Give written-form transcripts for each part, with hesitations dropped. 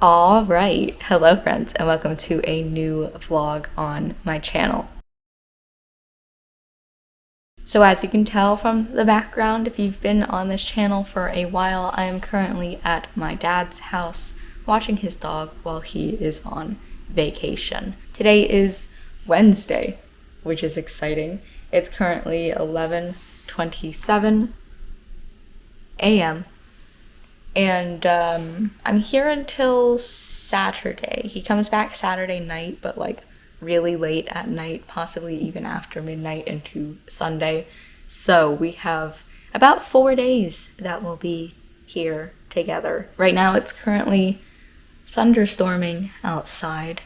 All right, hello friends, and welcome to a new vlog on my channel. So as you can tell from the background, if you've been on this channel for a while, I am currently at my dad's house watching his dog while he is on vacation. Today is Wednesday, which is exciting. It's currently 11:27 a.m. and I'm here until Saturday. He comes back Saturday night, but like really late at night, possibly even after midnight into Sunday. So we have about 4 days that we'll be here together. Right now it's currently thunderstorming outside,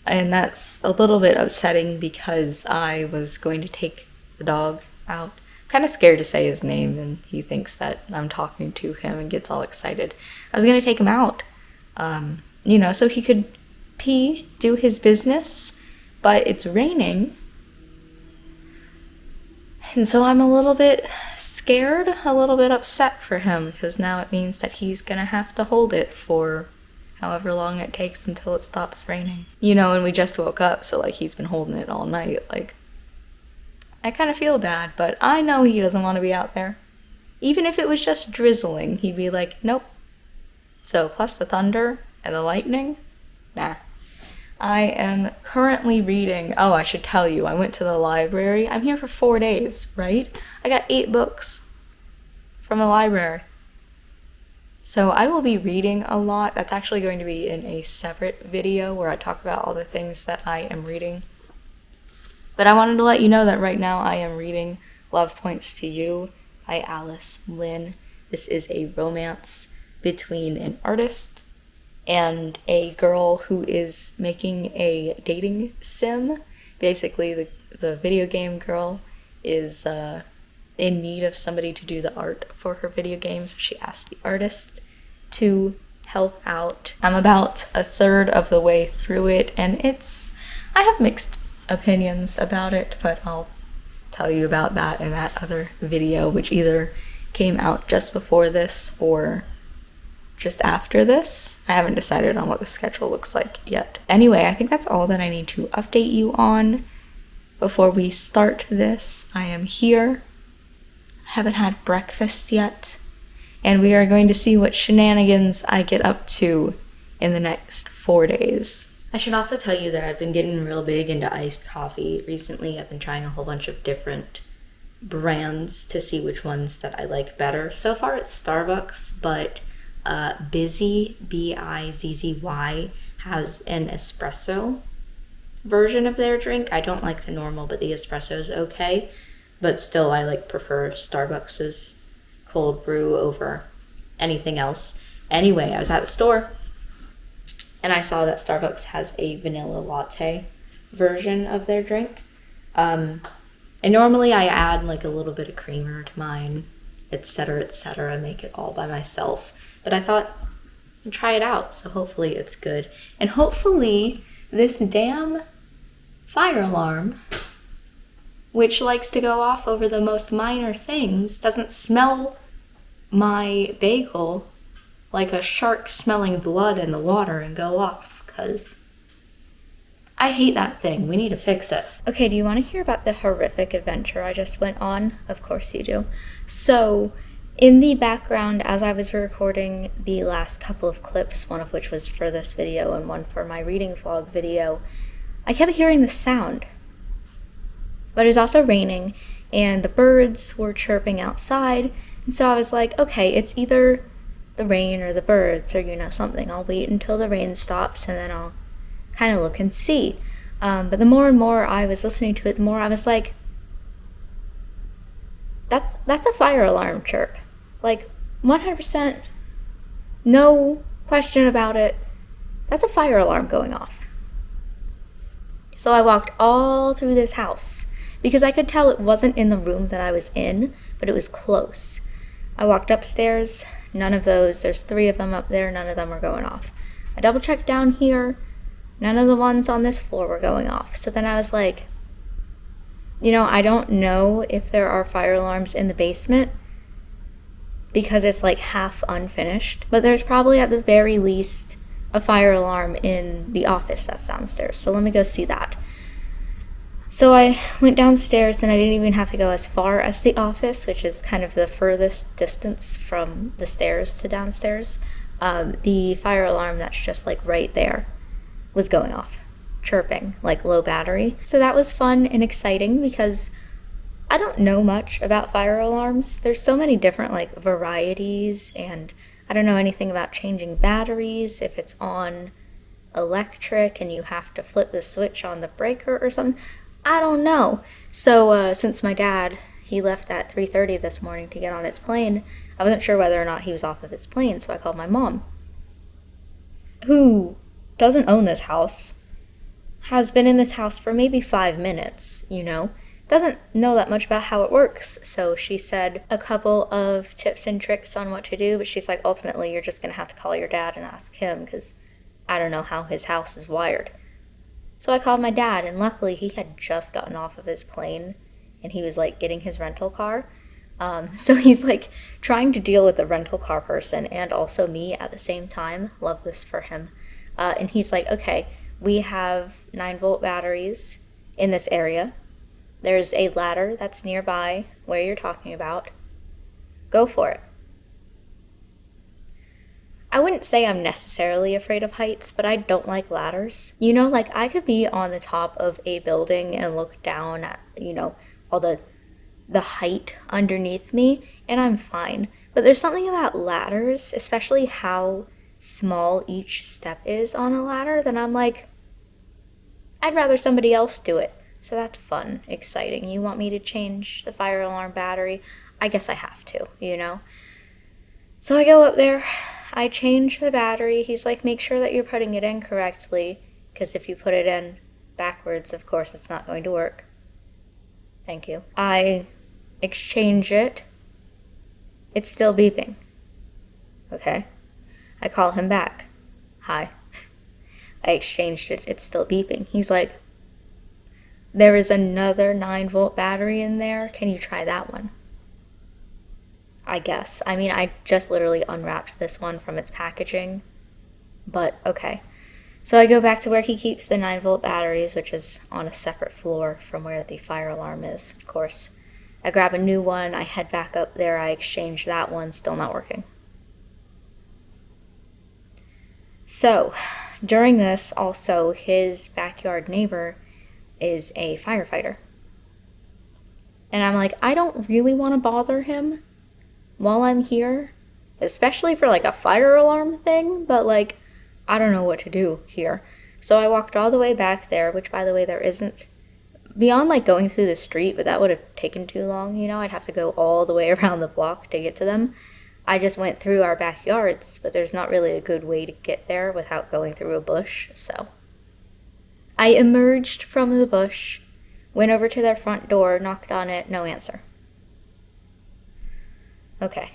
and that's a little bit upsetting because I was going to take the dog out. Kind of scared to say his name, and he thinks that I'm talking to him and gets all excited. I was gonna take him out, so he could pee, do his business, but it's raining. And so I'm a little bit scared, a little bit upset for him, because now it means that he's gonna have to hold it for however long it takes until it stops raining. And we just woke up, so like he's been holding it all night, like I kind of feel bad, but I know he doesn't want to be out there. Even if it was just drizzling, he'd be like, nope. So, plus the thunder and the lightning, nah. I am currently reading, I should tell you, I went to the library. I'm here for 4 days, right? I got 8 books from the library. So I will be reading a lot. That's actually going to be in a separate video where I talk about all the things that I am reading. But I wanted to let you know that right now I am reading Love Points to You by Alice Lynn. This is a romance between an artist and a girl who is making a dating sim. Basically, the video game girl is in need of somebody to do the art for her video game, so she asked the artist to help out. I'm about a third of the way through it, and I have mixed opinions about it, but I'll tell you about that in that other video, which either came out just before this or just after this. I haven't decided on what the schedule looks like yet. Anyway, I think that's all that I need to update you on before we start this. I am here. I haven't had breakfast yet, and we are going to see what shenanigans I get up to in the next 4 days. I should also tell you that I've been getting real big into iced coffee recently. I've been trying a whole bunch of different brands to see which ones that I like better. So far it's Starbucks, but Bizzy, B-I-Z-Z-Y, has an espresso version of their drink. I don't like the normal, but the espresso is okay. But still, I prefer Starbucks's cold brew over anything else. Anyway, I was at the store, and I saw that Starbucks has a vanilla latte version of their drink. And normally I add a little bit of creamer to mine, etc., make it all by myself. But I thought, I'd try it out, so hopefully it's good. And hopefully this damn fire alarm, which likes to go off over the most minor things, doesn't smell my bagel like a shark smelling blood in the water and go off, because I hate that thing. We need to fix it. Okay, do you want to hear about the horrific adventure I just went on? Of course you do. So, in the background, as I was recording the last couple of clips, one of which was for this video and one for my reading vlog video, I kept hearing this sound. But it was also raining, and the birds were chirping outside, and so I was like, okay, it's either the rain or the birds or something. I'll wait until the rain stops and then I'll kind of look and see. But the more and more I was listening to it, the more I was like, that's a fire alarm chirp. 100%, no question about it. That's a fire alarm going off. So I walked all through this house because I could tell it wasn't in the room that I was in, but it was close. I walked upstairs, none of those. There's 3 of them up there, none of them were going off. I double checked down here, none of the ones on this floor were going off. So then I was like, I don't know if there are fire alarms in the basement, because it's like half unfinished. But there's probably at the very least a fire alarm in the office that's downstairs. So let me go see that. So I went downstairs, and I didn't even have to go as far as the office, which is kind of the furthest distance from the stairs to downstairs. The fire alarm that's just like right there was going off, chirping, like low battery. So that was fun and exciting because I don't know much about fire alarms. There's so many different like varieties, and I don't know anything about changing batteries, if it's on electric and you have to flip the switch on the breaker or something. I don't know. So since my dad, he left at 3:30 this morning to get on his plane, I wasn't sure whether or not he was off of his plane, so I called my mom, who doesn't own this house, has been in this house for maybe 5 minutes, doesn't know that much about how it works. So she said a couple of tips and tricks on what to do, but she's like, ultimately, you're just going to have to call your dad and ask him, because I don't know how his house is wired. So I called my dad, and luckily he had just gotten off of his plane, and he was like getting his rental car. So he's like trying to deal with the rental car person and also me at the same time. Love this for him. And he's like, okay, we have 9-volt batteries in this area. There's a ladder that's nearby where you're talking about. Go for it. I wouldn't say I'm necessarily afraid of heights, but I don't like ladders. Like I could be on the top of a building and look down at, all the height underneath me, and I'm fine. But there's something about ladders, especially how small each step is on a ladder, that I'm like, I'd rather somebody else do it. So that's fun, exciting. You want me to change the fire alarm battery? I guess I have to, So I go up there. I change the battery. He's like, make sure that you're putting it in correctly, because if you put it in backwards, of course, it's not going to work. Thank you. I exchange it. It's still beeping. Okay. I call him back. Hi. I exchanged it. It's still beeping. He's like, there is another 9-volt battery in there. Can you try that one? I guess. I mean, I just literally unwrapped this one from its packaging, but okay. So I go back to where he keeps the 9-volt batteries, which is on a separate floor from where the fire alarm is, of course. I grab a new one, I head back up there, I exchange that one, still not working. So, during this, also, his backyard neighbor is a firefighter. And I'm like, I don't really want to bother him while I'm here, especially for like a fire alarm thing, but like, I don't know what to do here. So I walked all the way back there, which by the way, there isn't, beyond like going through the street, but that would have taken too long, I'd have to go all the way around the block to get to them. I just went through our backyards, but there's not really a good way to get there without going through a bush, so. I emerged from the bush, went over to their front door, knocked on it, no answer. Okay.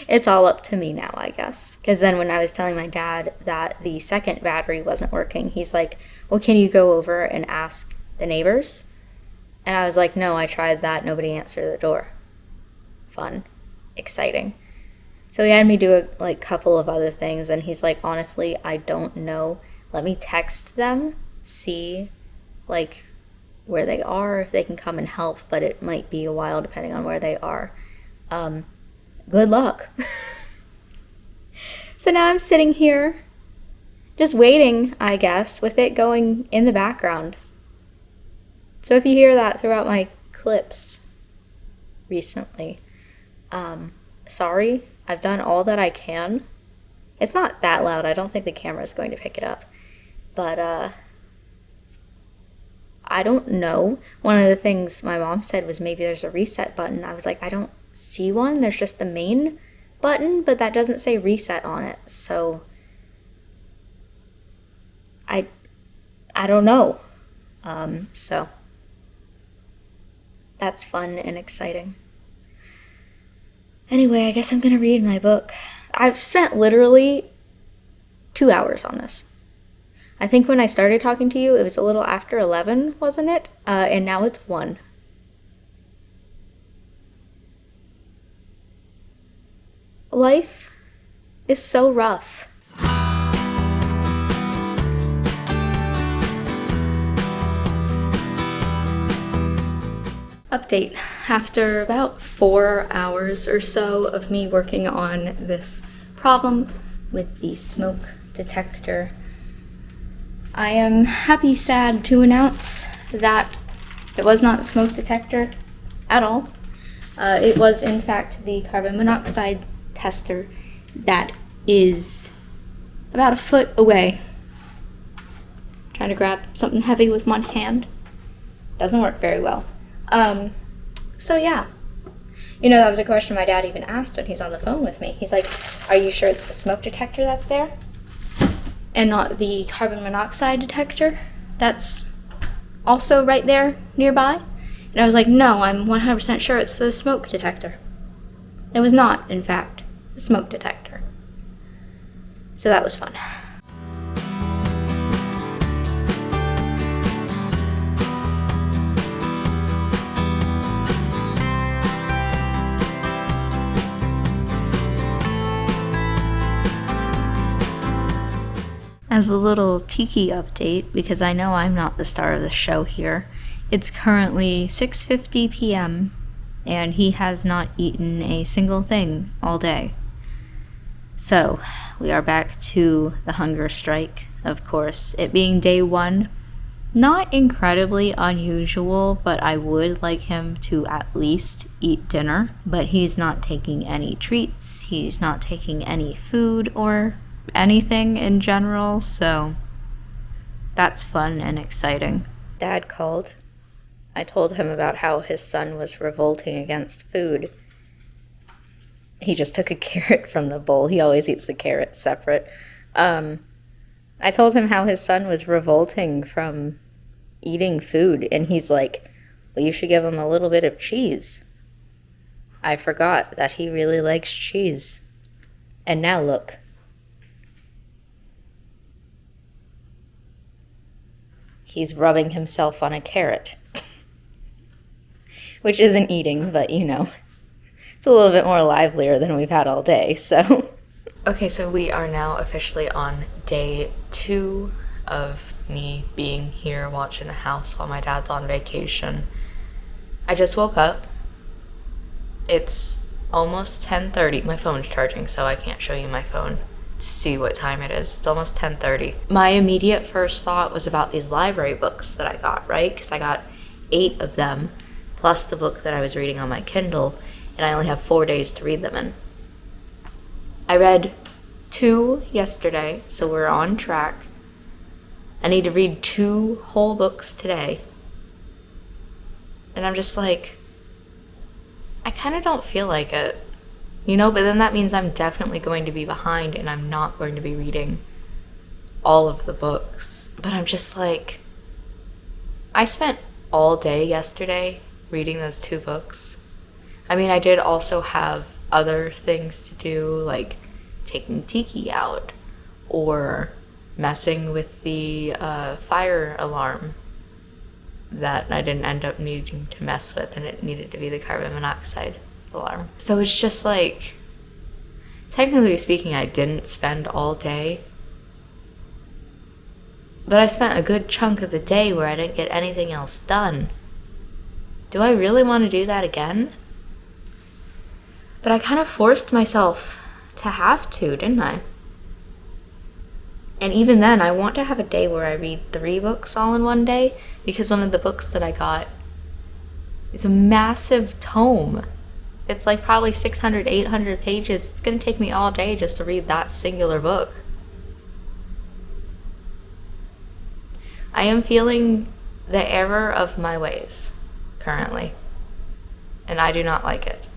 It's all up to me now, I guess. Because then when I was telling my dad that the second battery wasn't working, he's like, well, can you go over and ask the neighbors? And I was like, no, I tried that. Nobody answered the door. Fun. Exciting. So he had me do a couple of other things, and he's like, honestly, I don't know. Let me text them, see where they are, if they can come and help, but it might be a while depending on where they are. Good luck. So now I'm sitting here just waiting, I guess, with it going in the background. So if you hear that throughout my clips recently, sorry, I've done all that I can. It's not that loud. I don't think the camera is going to pick it up. But, I don't know. One of the things my mom said was maybe there's a reset button. I was like, I don't see one. There's just the main button, but that doesn't say reset on it. So, I don't know. So, that's fun and exciting. Anyway, I guess I'm gonna read my book. I've spent literally 2 hours on this. I think when I started talking to you, it was a little after 11, wasn't it? And now it's 1. Life is so rough. Update. After about 4 hours or so of me working on this problem with the smoke detector, I am happy sad to announce that it was not the smoke detector at all. It was in fact the carbon monoxide tester that is about a foot away. Trying to grab something heavy with one hand. Doesn't work very well. So yeah. You know, that was a question my dad even asked when he's on the phone with me. He's like, are you sure it's the smoke detector that's there? And not the carbon monoxide detector that's also right there nearby? And I was like, no, I'm 100% sure it's the smoke detector. It was not, in fact, the smoke detector. So that was fun. As a little tiki update, because I know I'm not the star of the show here, it's currently 6:50 p.m. and he has not eaten a single thing all day. So, we are back to the hunger strike, of course. It being day 1, not incredibly unusual, but I would like him to at least eat dinner. But he's not taking any treats, he's not taking any food or anything in general, so that's fun and exciting. Dad called. I told him about how his son was revolting against food. He just took a carrot from the bowl. He always eats the carrots separate. I told him how his son was revolting from eating food, and he's like, well, you should give him a little bit of cheese. I forgot that he really likes cheese. And now look. He's rubbing himself on a carrot. Which isn't eating, but you know, it's a little bit more livelier than we've had all day, so. Okay, so we are now officially on day 2 of me being here watching the house while my dad's on vacation. I just woke up. It's almost 10:30. My phone's charging, so I can't show you my phone to see what time it is. It's almost 10:30. My immediate first thought was about these library books that I got, right? Because I got 8 of them, plus the book that I was reading on my Kindle, and I only have 4 days to read them in. I read 2 yesterday, so we're on track. I need to read 2 whole books today. And I'm just like, I kind of don't feel like it. You know, but then that means I'm definitely going to be behind and I'm not going to be reading all of the books. But I'm just like, I spent all day yesterday reading those 2 books. I mean, I did also have other things to do, like taking Tiki out or messing with the fire alarm that I didn't end up needing to mess with, and it needed to be the carbon monoxide alarm. So it's just like, technically speaking, I didn't spend all day, but I spent a good chunk of the day where I didn't get anything else done. Do I really want to do that again? But I kind of forced myself to have to, didn't I? And even then, I want to have a day where I read 3 books all in one day, because one of the books that I got is a massive tome. It's like probably 600, 800 pages. It's going to take me all day just to read that singular book. I am feeling the error of my ways currently, and I do not like it.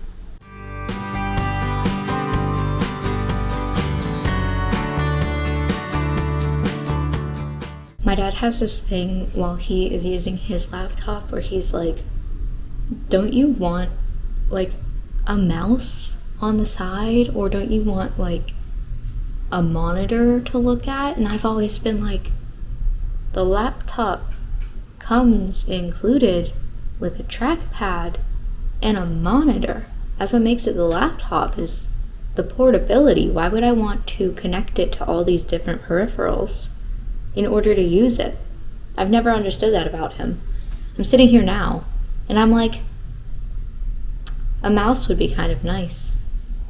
My dad has this thing while he is using his laptop where he's like, don't you want like a mouse on the side, or don't you want like a monitor to look at? And I've always been like, the laptop comes included with a trackpad and a monitor. That's what makes it the laptop, is the portability. Why would I want to connect it to all these different peripherals in order to use it? I've never understood that about him. I'm sitting here now and I'm like, A mouse would be kind of nice.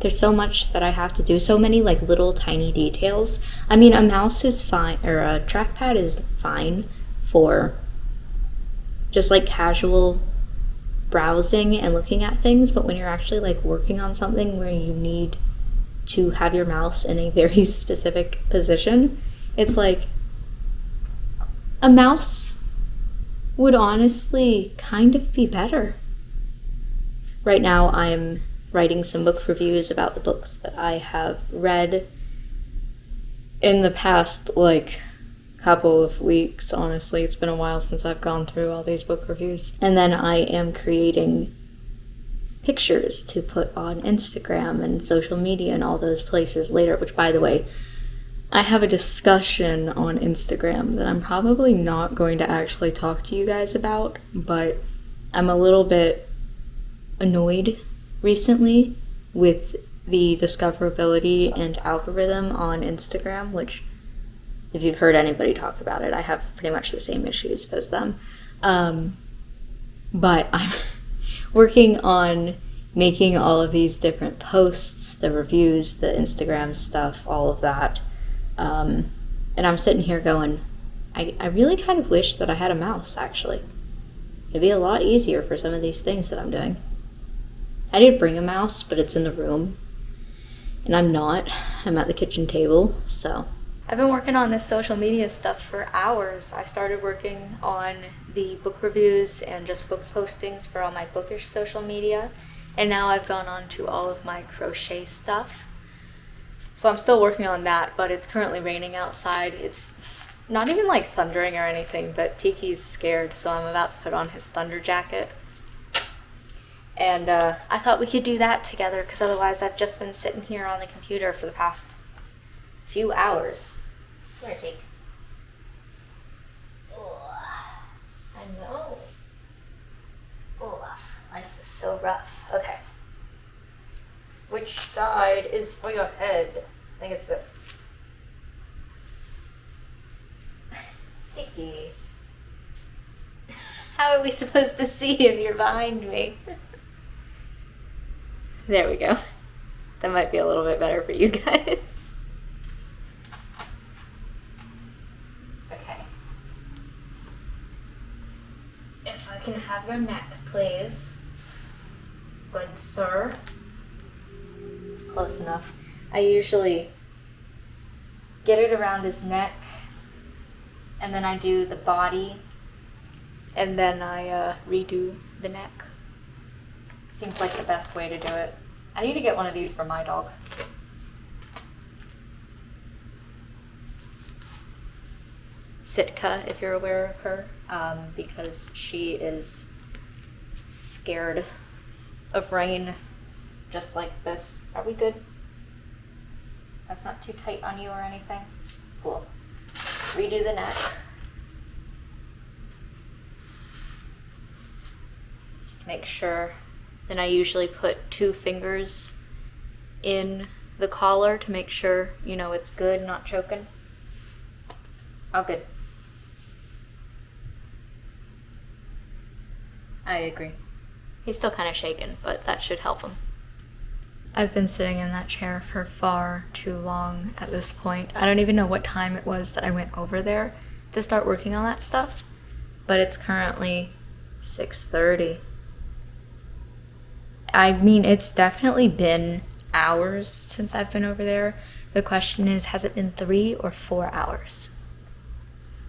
There's so much that I have to do, so many like little tiny details. I mean, a mouse is fine, or a trackpad is fine for just like casual browsing and looking at things, but when you're actually like working on something where you need to have your mouse in a very specific position, it's like a mouse would honestly kind of be better. Right now I'm writing some book reviews about the books that I have read in the past like couple of weeks. Honestly, it's been a while since I've gone through all these book reviews. And then I am creating pictures to put on Instagram and social media and all those places later, which, by the way, I have a discussion on Instagram that I'm probably not going to actually talk to you guys about, but I'm a little bit annoyed recently with the discoverability and algorithm on Instagram, which, if you've heard anybody talk about it, I have pretty much the same issues as them. But I'm working on making all of these different posts, the reviews, the Instagram stuff, all of that. And I'm sitting here going, I really kind of wish that I had a mouse, actually. It'd be a lot easier for some of these things that I'm doing. I did bring a mouse, but it's in the room. And I'm not. I'm at the kitchen table, so. I've been working on this social media stuff for hours. I started working on the book reviews and just book postings for all my bookish social media. And now I've gone on to all of my crochet stuff. So I'm still working on that, but it's currently raining outside. It's not even like thundering or anything, but Tiki's scared, so I'm about to put on his thunder jacket. And I thought we could do that together, because otherwise I've just been sitting here on the computer for the past few hours. Where, Tiki? Oh, I know. Oh, life is so rough. Okay. Which side is for your head? I think it's this. Tiki. How are we supposed to see if you're behind me? There we go. That might be a little bit better for you guys. Okay. If I can have your neck, please. Good sir. Close enough. I usually get it around his neck, and then I do the body, and then I redo the neck. Seems like the best way to do it. I need to get one of these for my dog. Sitka, if you're aware of her, because she is scared of rain, just like this. Are we good? That's not too tight on you or anything? Cool. Redo the neck. Just to make sure. Then I usually put 2 fingers in the collar to make sure, you know, it's good, not choking. Oh, good. I agree. He's still kind of shaken, but that should help him. I've been sitting in that chair for far too long at this point. I don't even know what time it was that I went over there to start working on that stuff, but it's currently 6:30. I mean, it's definitely been hours since I've been over there. The question is, has it been 3 or 4 hours?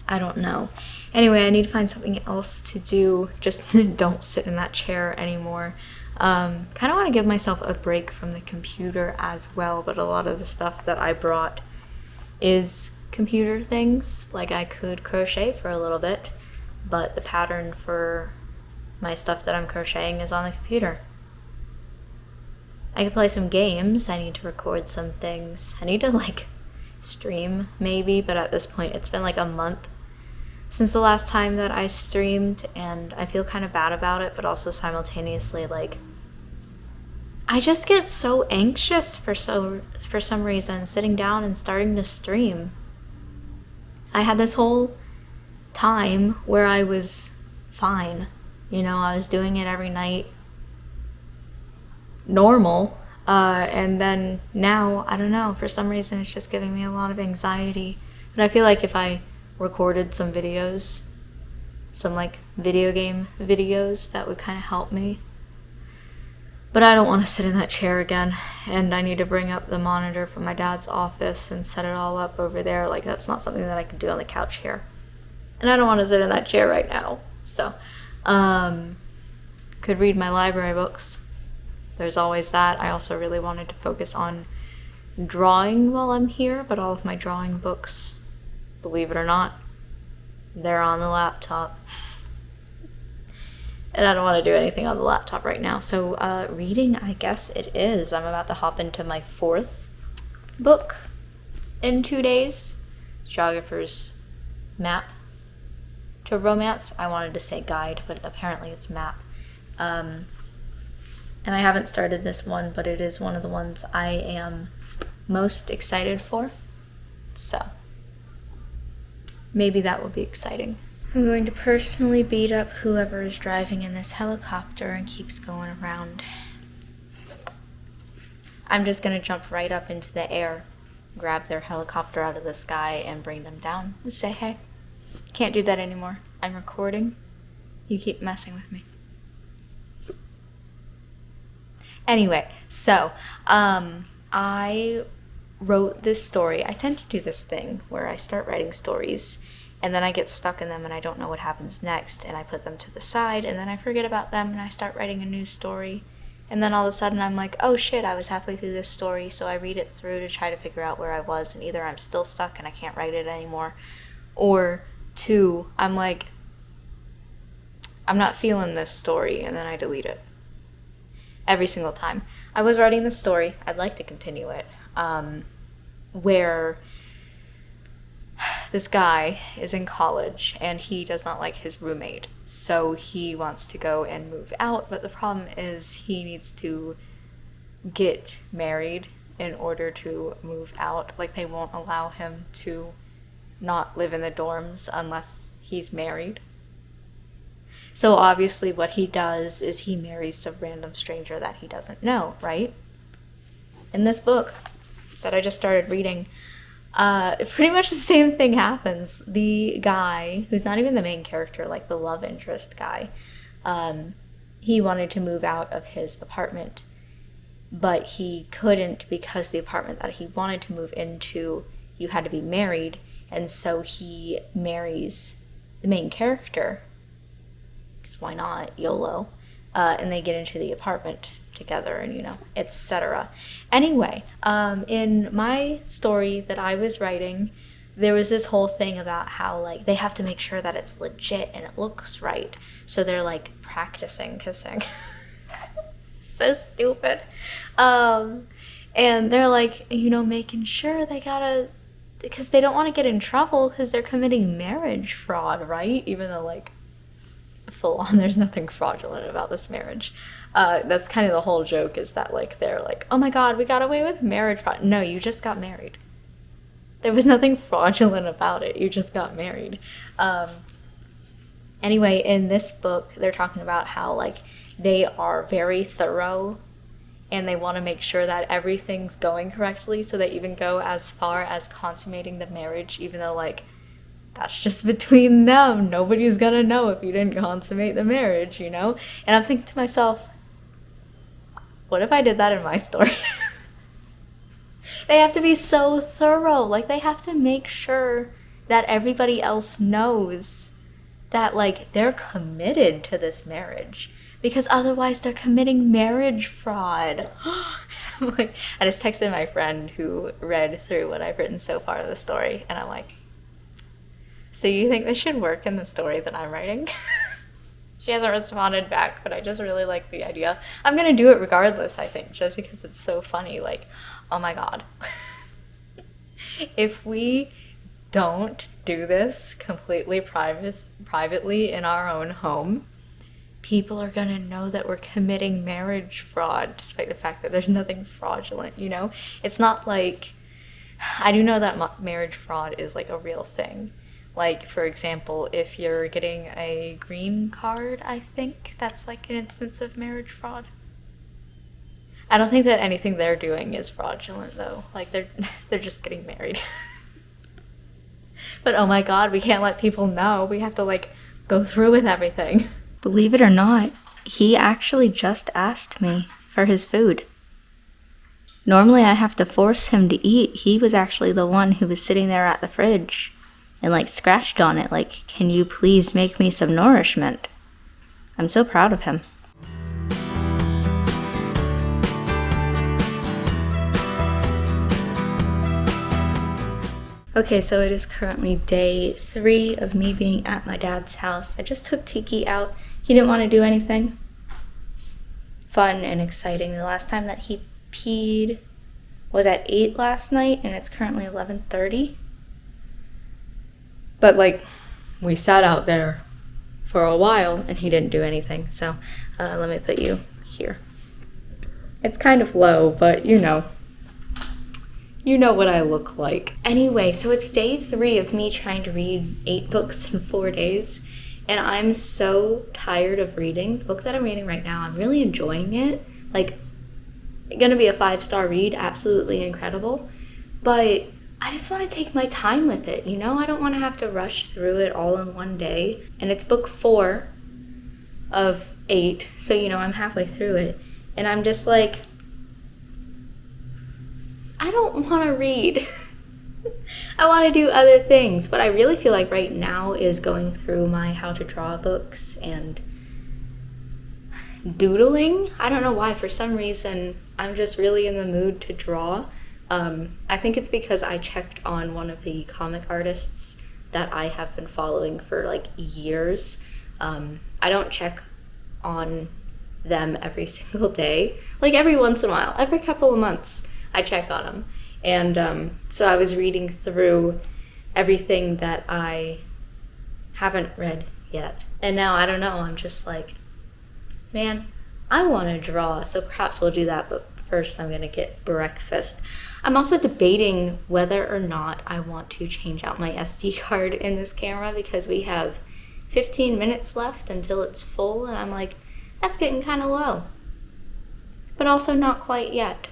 I don't know. Anyway, I need to find something else to do. Just don't sit in that chair anymore. Kind of want to give myself a break from the computer as well, but a lot of the stuff that I brought is computer things. Like, I could crochet for a little bit, but the pattern for my stuff that I'm crocheting is on the computer. I could play some games. I need to record some things. I need to like stream maybe, but at this point it's been like a month since the last time that I streamed, and I feel kind of bad about it, but also simultaneously like I just get so anxious for some reason sitting down and starting to stream. I had this whole time where I was fine. You know, I was doing it every night. normal. And then now, I don't know, for some reason it's just giving me a lot of anxiety. But I feel like if I recorded some videos, some like video game videos, that would kind of help me. But I don't want to sit in that chair again, and I need to bring up the monitor from my dad's office and set it all up over there. Like, that's not something that I can do on the couch here. And I don't want to sit in that chair right now. So, could read my library books. There's always that. I also really wanted to focus on drawing while I'm here, but all of my drawing books, believe it or not, they're on the laptop. And I don't want to do anything on the laptop right now. So reading, I guess it is. I'm about to hop into my 4th book in 2 days. Geographer's Map to Romance. I wanted to say guide, but apparently it's map. And I haven't started this one, but it is one of the ones I am most excited for. So maybe that will be exciting. I'm going to personally beat up whoever is driving in this helicopter and keeps going around. I'm just going to jump right up into the air, grab their helicopter out of the sky, and bring them down and say, hey, can't do that anymore. I'm recording. You keep messing with me. Anyway, so I wrote this story. I tend to do this thing where I start writing stories and then I get stuck in them and I don't know what happens next, and I put them to the side and then I forget about them and I start writing a new story, and then all of a sudden I'm like, oh shit, I was halfway through this story. So I read it through to try to figure out where I was, and either I'm still stuck and I can't write it anymore, or 2, I'm like, I'm not feeling this story, and then I delete it. Every single time. I was writing the story, I'd like to continue it, where this guy is in college and he does not like his roommate, so he wants to go and move out, but the problem is he needs to get married in order to move out. Like, they won't allow him to not live in the dorms unless he's married. So obviously what he does is he marries some random stranger that he doesn't know, right? In this book that I just started reading, pretty much the same thing happens. The guy, who's not even the main character, like the love interest guy, he wanted to move out of his apartment, but he couldn't because the apartment that he wanted to move into, you had to be married, and so he marries the main character. Because why not? YOLO. And they get into the apartment together and, etc. Anyway, in my story that I was writing, there was this whole thing about how, like, they have to make sure that it's legit and it looks right. So they're, like, practicing kissing. So stupid. And they're, like, making sure they gotta, because they don't want to get in trouble because they're committing marriage fraud, right? Even though, like, full on, there's nothing fraudulent about this marriage. That's kind of the whole joke, is that, like, they're like, oh my god, we got away with marriage fraud. No, you just got married. There was nothing fraudulent about it. You just got married. Anyway, in this book, they're talking about how, like, they are very thorough and they want to make sure that everything's going correctly, so they even go as far as consummating the marriage, even though, like, that's just between them. Nobody's gonna know if you didn't consummate the marriage, And I'm thinking to myself, what if I did that in my story? They have to be so thorough. Like, they have to make sure that everybody else knows that, like, they're committed to this marriage, because otherwise they're committing marriage fraud. I'm like, I just texted my friend who read through what I've written so far of the story, and I'm like, so you think this should work in the story that I'm writing? She hasn't responded back, but I just really like the idea. I'm going to do it regardless, I think, just because it's so funny. Like, oh my god. If we don't do this completely privately in our own home, people are going to know that we're committing marriage fraud, despite the fact that there's nothing fraudulent, It's not like, I do know that marriage fraud is, like, a real thing. Like, for example, if you're getting a green card, I think that's, like, an instance of marriage fraud. I don't think that anything they're doing is fraudulent though. Like they're just getting married. But oh my god, we can't let people know. We have to like go through with everything. Believe it or not, he actually just asked me for his food. Normally I have to force him to eat. He was actually the one who was sitting there at the fridge and like scratched on it like, can you please make me some nourishment? I'm so proud of him. Okay, so it is currently day 3 of me being at my dad's house. I just took Tiki out. He didn't want to do anything fun and exciting. The last time that he peed was at 8 last night, and it's currently 11:30. But like, we sat out there for a while and he didn't do anything. So let me put you here. It's kind of low, but you know what I look like. Anyway, so it's day 3 of me trying to read 8 books in 4 days, and I'm so tired of reading. The book that I'm reading right now, I'm really enjoying it. Like, gonna be a 5-star read, absolutely incredible, but I just want to take my time with it, you know? I don't want to have to rush through it all in one day. And it's book 4 of 8, so you know, I'm halfway through it, and I'm just like, I don't want to read. I want to do other things. What I really feel like right now is going through my how to draw books and doodling. I don't know why. For some reason, I'm just really in the mood to draw. I think it's because I checked on one of the comic artists that I have been following for like years. I don't check on them every single day. Like every once in a while, every couple of months, I check on them. And so I was reading through everything that I haven't read yet. And now, I don't know, I'm just like, man, I want to draw. So perhaps we'll do that, but first I'm going to get breakfast. I'm also debating whether or not I want to change out my SD card in this camera because we have 15 minutes left until it's full. And I'm like, that's getting kind of low. But also not quite yet.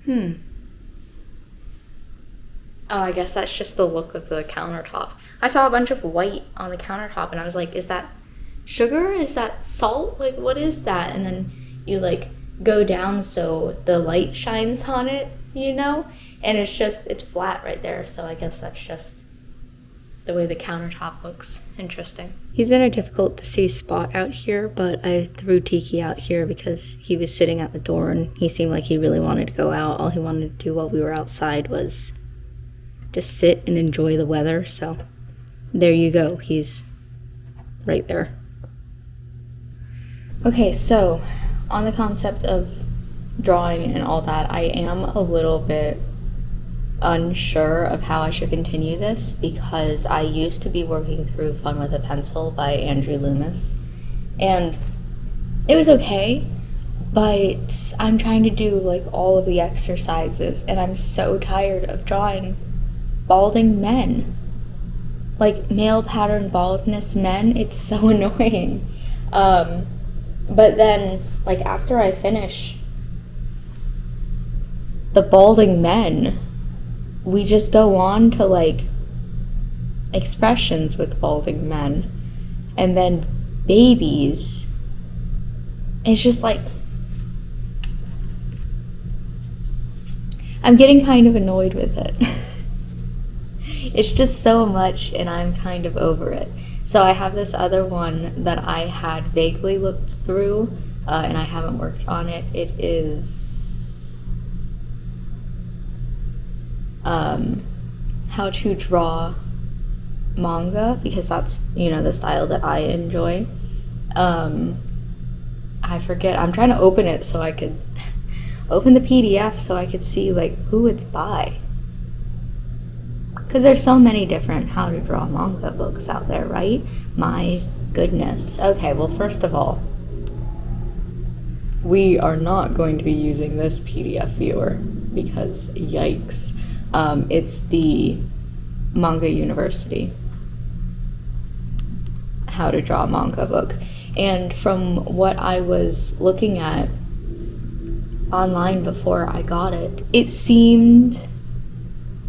Oh, I guess that's just the look of the countertop. I saw a bunch of white on the countertop and I was like, is that sugar? Is that salt? Like, what is that? And then you like go down so the light shines on it, you know? And it's flat right there. So I guess that's just the way the countertop looks. Interesting. He's in a difficult to see spot out here, but I threw Tiki out here because he was sitting at the door and he seemed like he really wanted to go out. All he wanted to do while we were outside was just sit and enjoy the weather. So there you go. He's right there. Okay, so on the concept of drawing and all that, I am a little bit unsure of how I should continue this because I used to be working through Fun with a Pencil by Andrew Loomis, and it was okay, but I'm trying to do like all of the exercises and I'm so tired of drawing balding men, like male pattern baldness men. It's so annoying. But then like after I finish the balding men, we just go on to like expressions with balding men and then babies. It's just like, I'm getting kind of annoyed with it. It's just so much and I'm kind of over it. So I have this other one that I had vaguely looked through and I haven't worked on it. It is how to draw manga, because that's, you know, the style that I enjoy. I forget, I'm trying to open it so I could open the PDF so I could see like who it's by, because there's so many different how to draw manga books out there, right? My goodness. Okay, well, first of all, we are not going to be using this PDF viewer because yikes. It's the Manga University how to draw manga book. And from what I was looking at, online before I got it. It seemed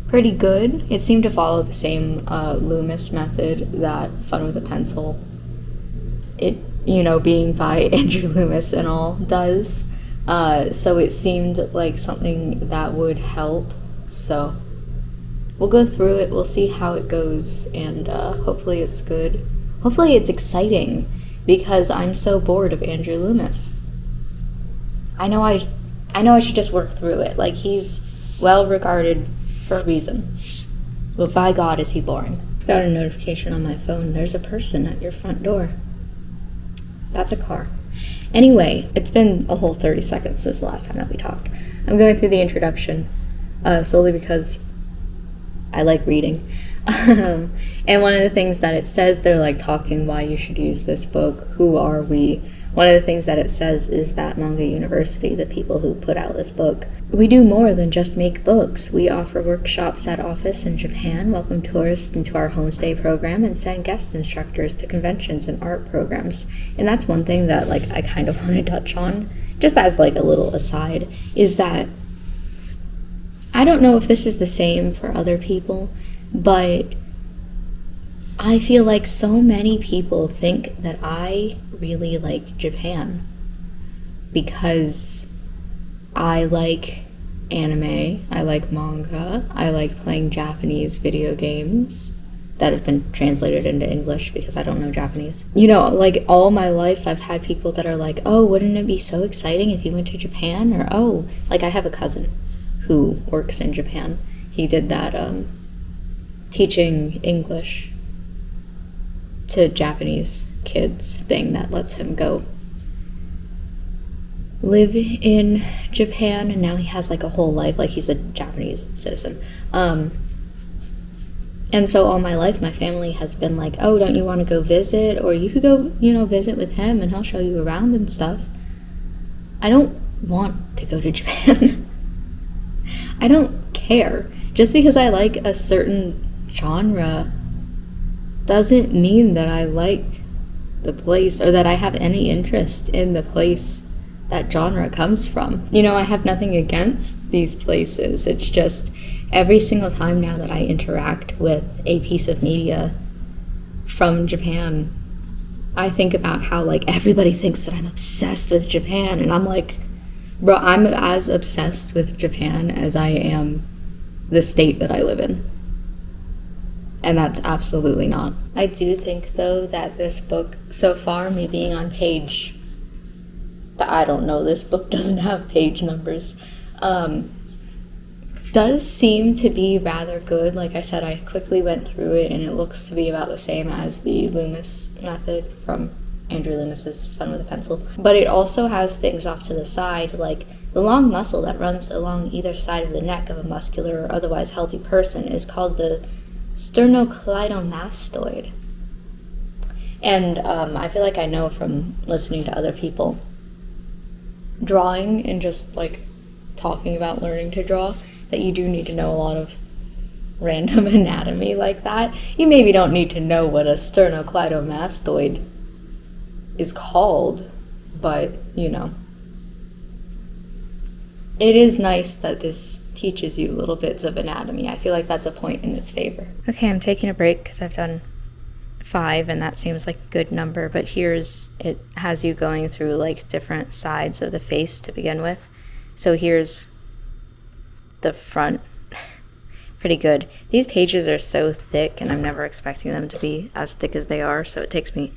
pretty good. It seemed to follow the same Loomis method that Fun with a Pencil, it, being by Andrew Loomis and all, does. So it seemed like something that would help. So we'll go through it, we'll see how it goes, and hopefully it's good. Hopefully it's exciting, because I'm so bored of Andrew Loomis. I know I should just work through it. Like, he's well regarded for a reason. But by God, is he boring. Got a notification on my phone. There's a person at your front door. That's a car. Anyway, it's been a whole 30 seconds since the last time that we talked. I'm going through the introduction solely because I like reading. And one of the things that it says, they're like talking why you should use this book. Who are we? One of the things that it says is that Manga University, the people who put out this book, we do more than just make books. We offer workshops at office in Japan, welcome tourists into our homestay program, and send guest instructors to conventions and art programs. And that's one thing that I kind of want to touch on, just as a little aside, is that I don't know if this is the same for other people, but I feel like so many people think that I really like Japan because I like anime, I like manga, I like playing Japanese video games that have been translated into English because I don't know Japanese. All my life I've had people that are like, oh, wouldn't it be so exciting if you went to Japan? Or, oh, I have a cousin who works in Japan. He did that teaching English to Japanese kids thing that lets him go live in Japan, and now he has a whole life, he's a Japanese citizen. And so all my life my family has been like, oh, don't you want to go visit? Or you could go, visit with him and he'll show you around and stuff. I don't want to go to Japan. I don't care. Just because I like a certain genre doesn't mean that I like the place or that I have any interest in the place that genre comes from. I have nothing against these places. It's just every single time now that I interact with a piece of media from Japan, I think about how everybody thinks that I'm obsessed with Japan, and I'm like, bro, I'm as obsessed with Japan as I am the state that I live in. And that's absolutely not. I do think, though, that this book, so far, me being on page, I don't know, this book doesn't have page numbers, does seem to be rather good. Like I said, I quickly went through it, and it looks to be about the same as the Loomis method from Andrew Loomis's Fun with a Pencil. But it also has things off to the side, like the long muscle that runs along either side of the neck of a muscular or otherwise healthy person is called the sternocleidomastoid. And I feel like I know from listening to other people drawing and just talking about learning to draw that you do need to know a lot of random anatomy like that. You maybe don't need to know what a sternocleidomastoid is called, but it is nice that this teaches you little bits of anatomy. I feel like that's a point in its favor. Okay, I'm taking a break because I've done 5 and that seems like a good number, but it has you going through different sides of the face to begin with. So here's the front. Pretty good. These pages are so thick, and I'm never expecting them to be as thick as they are, so it takes me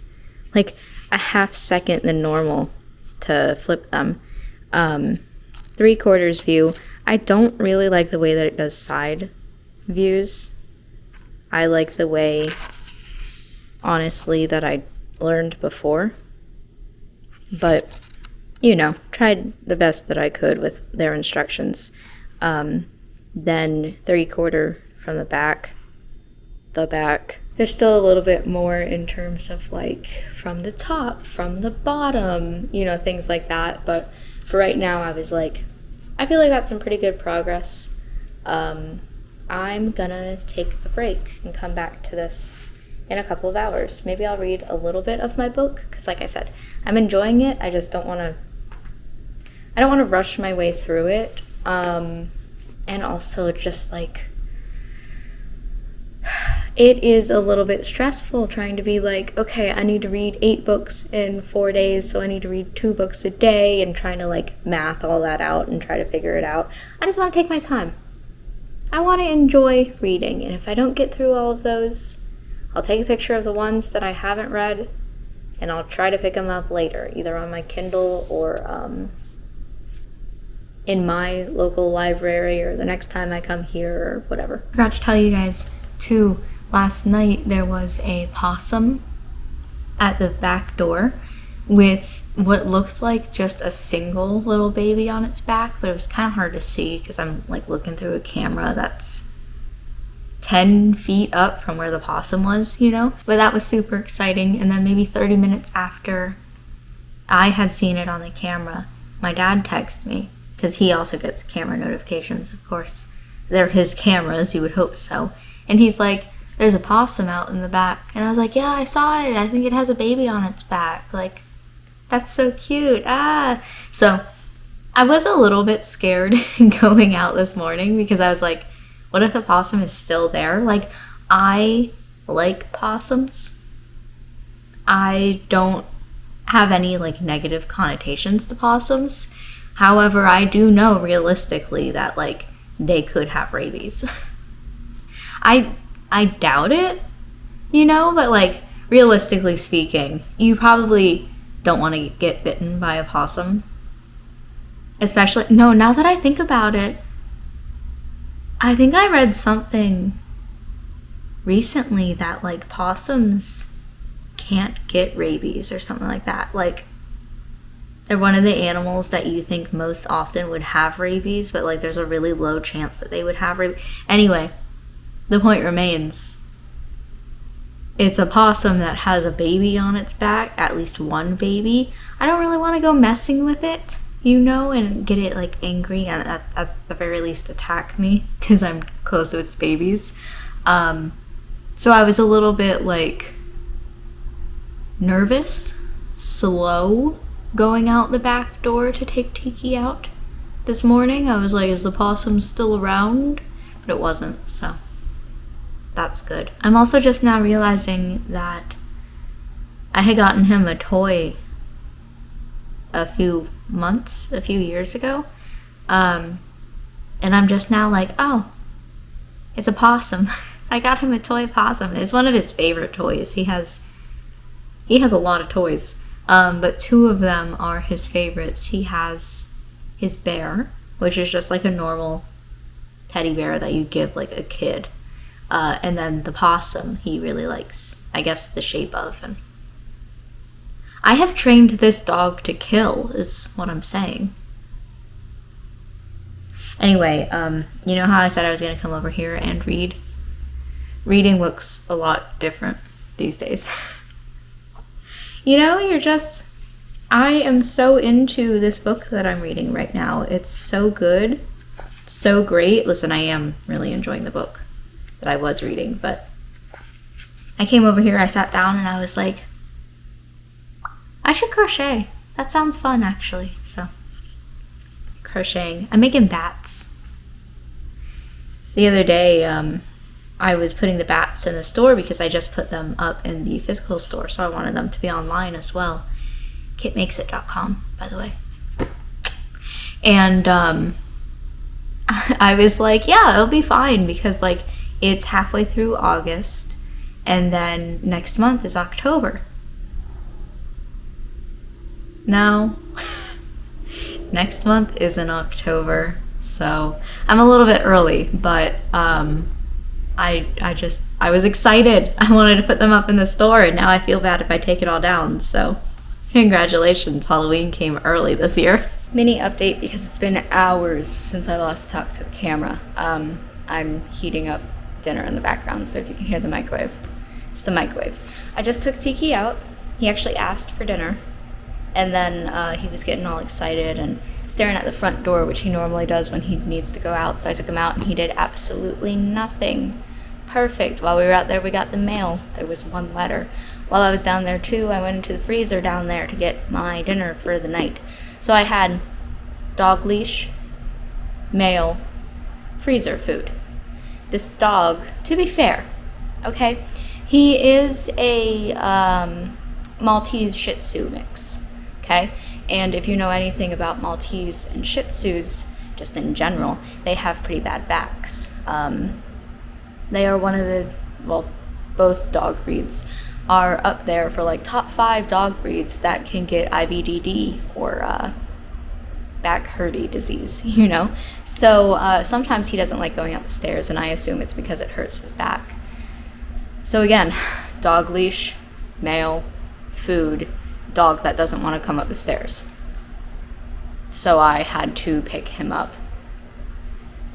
a half second than normal to flip them. 3/4 view. I don't really like the way that it does side views. I like the way, honestly, that I learned before. But, tried the best that I could with their instructions. Then 3/4 from the back. There's still a little bit more in terms of from the top, from the bottom, things like that. But for right now, I was I feel like that's some pretty good progress. I'm gonna take a break and come back to this in a couple of hours. Maybe I'll read a little bit of my book, because like I said, I'm enjoying it. I just don't want to I don't want to rush my way through it. And also just like, it is a little bit stressful trying to be like, okay, I need to read 8 books in 4 days, so I need to read 2 books a day, and trying to like math all that out and try to figure it out. I just want to take my time. I want to enjoy reading, and if I don't get through all of those, I'll take a picture of the ones that I haven't read, and I'll try to pick them up later, either on my Kindle or in my local library, or the next time I come here, or whatever. I forgot to tell you guys, too, last night there was a possum at the back door with what looked like just a single little baby on its back, but it was kind of hard to see because I'm like looking through a camera that's 10 feet up from where the possum was, you know? But that was super exciting. And then maybe 30 minutes after I had seen it on the camera, my dad texted me, because he also gets camera notifications, of course. They're his cameras, you would hope so. And he's like, there's a possum out in the back. And I was like, yeah, I saw it. I think it has a baby on its back. Like, that's so cute. So I was a little bit scared going out this morning because I was like, what if the possum is still there? Like, I like possums. I don't have any like negative connotations to possums. However, I do know realistically that like they could have rabies. I doubt it, you know, but like realistically speaking, you probably don't want to get bitten by a possum. Especially, no, now that I think about it, I think I read something recently that like possums can't get rabies or something like that. Like, they're one of the animals that you think most often would have rabies, but like there's a really low chance that they would have rabies. Anyway, the point remains, it's a possum that has a baby on its back, at least one baby. I don't really want to go messing with it, you know, and get it like angry and at the very least attack me because I'm close to its babies. So I was a little bit like nervous, slow going out the back door to take Tiki out this morning. I was like, is the possum still around? But it wasn't, so that's good. I'm also just now realizing that I had gotten him a toy a few years ago. And I'm just now like, oh, it's a possum. I got him a toy possum. It's one of his favorite toys. He has a lot of toys. But 2 of them are his favorites. He has his bear, which is just like a normal teddy bear that you'd give like a kid. And then the possum he really likes, I guess, the shape of. And I have trained this dog to kill, is what I'm saying. Anyway, you know how I said I was going to come over here and read? Reading looks a lot different these days. You know, I am so into this book that I'm reading right now. It's so good, so great. Listen, I am really enjoying the book that I was reading, but I came over here, I sat down, and I was like, I should crochet. That sounds fun, actually. So, crocheting. I'm making bats. The other day, I was putting the bats in the store because I just put them up in the physical store, so I wanted them to be online as well. kitmakeitit.com, by the way. And I was like, yeah, it'll be fine because like it's halfway through August and then next month is October. No. Next month is in October, so I'm a little bit early, but I was excited. I wanted to put them up in the store, and now I feel bad if I take it all down. So congratulations, Halloween came early this year. Mini update because it's been hours since I last talked to the camera. I'm heating up dinner in the background, so if you can hear the microwave, it's the microwave. I just took Tiki out. He actually asked for dinner, and then he was getting all excited and staring at the front door, which he normally does when he needs to go out. So I took him out, and he did absolutely nothing. Perfect. While we were out there, we got the mail. There was 1 letter. While I was down there too, I went into the freezer down there to get my dinner for the night. So I had dog leash, male, freezer food. This dog, to be fair, okay, he is a Maltese Shih Tzu mix, okay? And if you know anything about Maltese and Shih Tzus, just in general, they have pretty bad backs. They are one of the, well, both dog breeds are up there for like top 5 dog breeds that can get IVDD or back hurty disease, you know? So sometimes he doesn't like going up the stairs, and I assume it's because it hurts his back. So again, dog leash, male, food, dog that doesn't want to come up the stairs. So I had to pick him up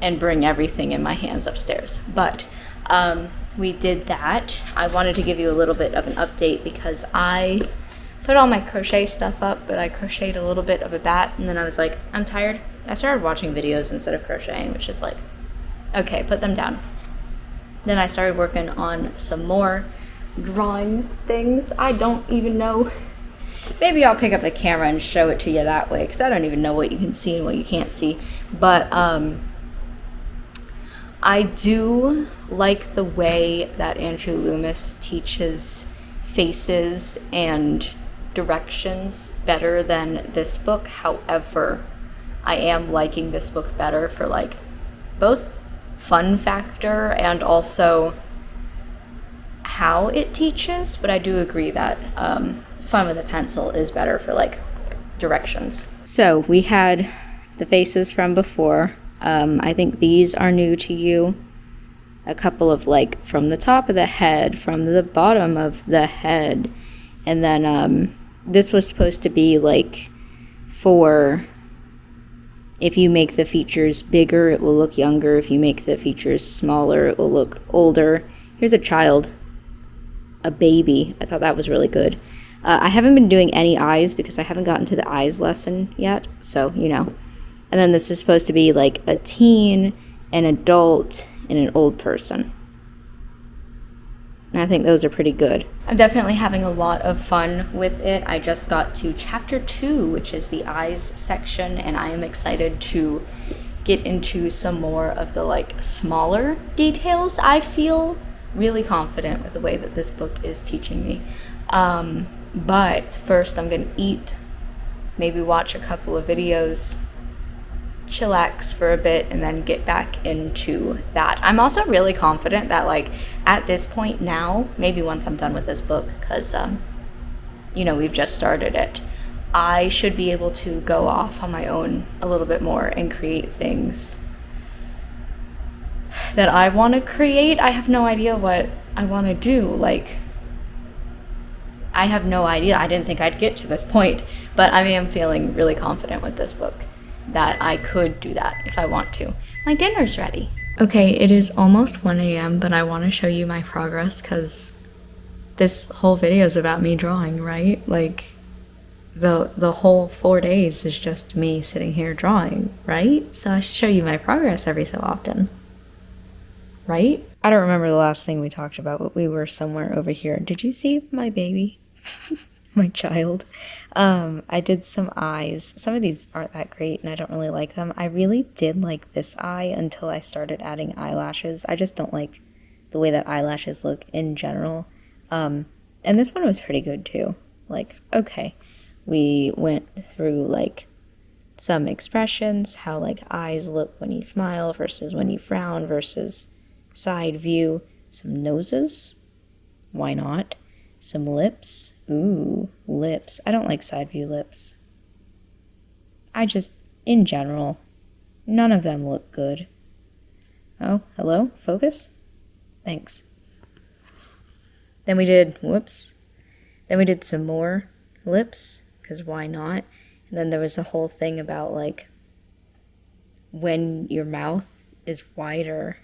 and bring everything in my hands upstairs. But we did that. I wanted to give you a little bit of an update because I put all my crochet stuff up, but I crocheted a little bit of a bat, and then I was like, I'm tired. I started watching videos instead of crocheting, which is like, okay, put them down. Then I started working on some more drawing things. I don't even know. Maybe I'll pick up the camera and show it to you that way, because I don't even know what you can see and what you can't see. But I do like the way that Andrew Loomis teaches faces and directions better than this book. However, I am liking this book better for like both fun factor and also how it teaches, but I do agree that fun with a pencil is better for like directions. So we had the faces from before. I think these are new to you. A couple of like from the top of the head, from the bottom of the head, and then this was supposed to be like for if you make the features bigger, it will look younger. If you make the features smaller, it will look older. Here's a child, a baby. I thought that was really good. I haven't been doing any eyes because I haven't gotten to the eyes lesson yet, so you know. And then this is supposed to be like a teen, an adult, and an old person. And I think those are pretty good. I'm definitely having a lot of fun with it. I just got to chapter 2, which is the eyes section, and I am excited to get into some more of the like smaller details. I feel really confident with the way that this book is teaching me. But first I'm gonna eat, maybe watch a couple of videos, chillax for a bit, and then get back into that. I'm also really confident that like at this point now, maybe once I'm done with this book, because you know, we've just started it, I should be able to go off on my own a little bit more and create things that I want to create. I have no idea what I want to do. Like, I have no idea. I didn't think I'd get to this point, but I am feeling really confident with this book that I could do that if I want to. My dinner's ready. Okay, it is almost 1 a.m., but I want to show you my progress because this whole video is about me drawing, right? Like, the whole 4 days is just me sitting here drawing, right? So I should show you my progress every so often, right? I don't remember the last thing we talked about, but we were somewhere over here. Did you see my baby? My child. I did some eyes. Some of these aren't that great and I don't really like them. I really did like this eye until I started adding eyelashes. I just don't like the way that eyelashes look in general. And this one was pretty good too. Like, okay, we went through like some expressions, how like eyes look when you smile versus when you frown versus side view, some noses, why not? Some lips, ooh, lips. I don't like side view lips. I just, in general, none of them look good. Oh, hello, focus? Thanks. Then we did, whoops. Then we did some more lips, because why not? And then there was the whole thing about like, when your mouth is wider,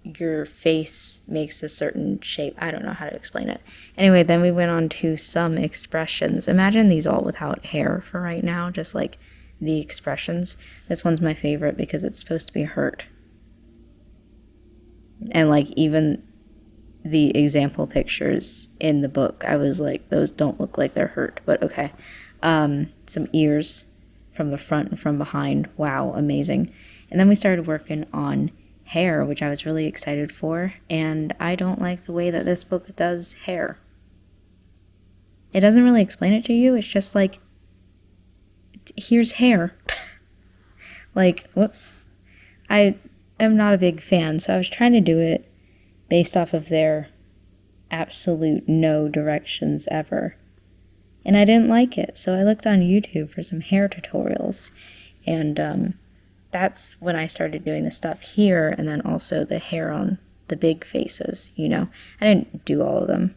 your face makes a certain shape. I don't know how to explain it. Anyway, then we went on to some expressions. Imagine these all without hair for right now, just like the expressions. This one's my favorite because it's supposed to be hurt. And like even the example pictures in the book, I was like, those don't look like they're hurt, but okay. Some ears, from the front and from behind. Wow, amazing. And then we started working on hair, which I was really excited for, and I don't like the way that this book does hair. It doesn't really explain it to you. It's just like, here's hair. Like, whoops. I am not a big fan, so I was trying to do it based off of their absolute no directions ever. And I didn't like it, so I looked on YouTube for some hair tutorials, and that's when I started doing the stuff here, and then also the hair on the big faces, you know. I didn't do all of them,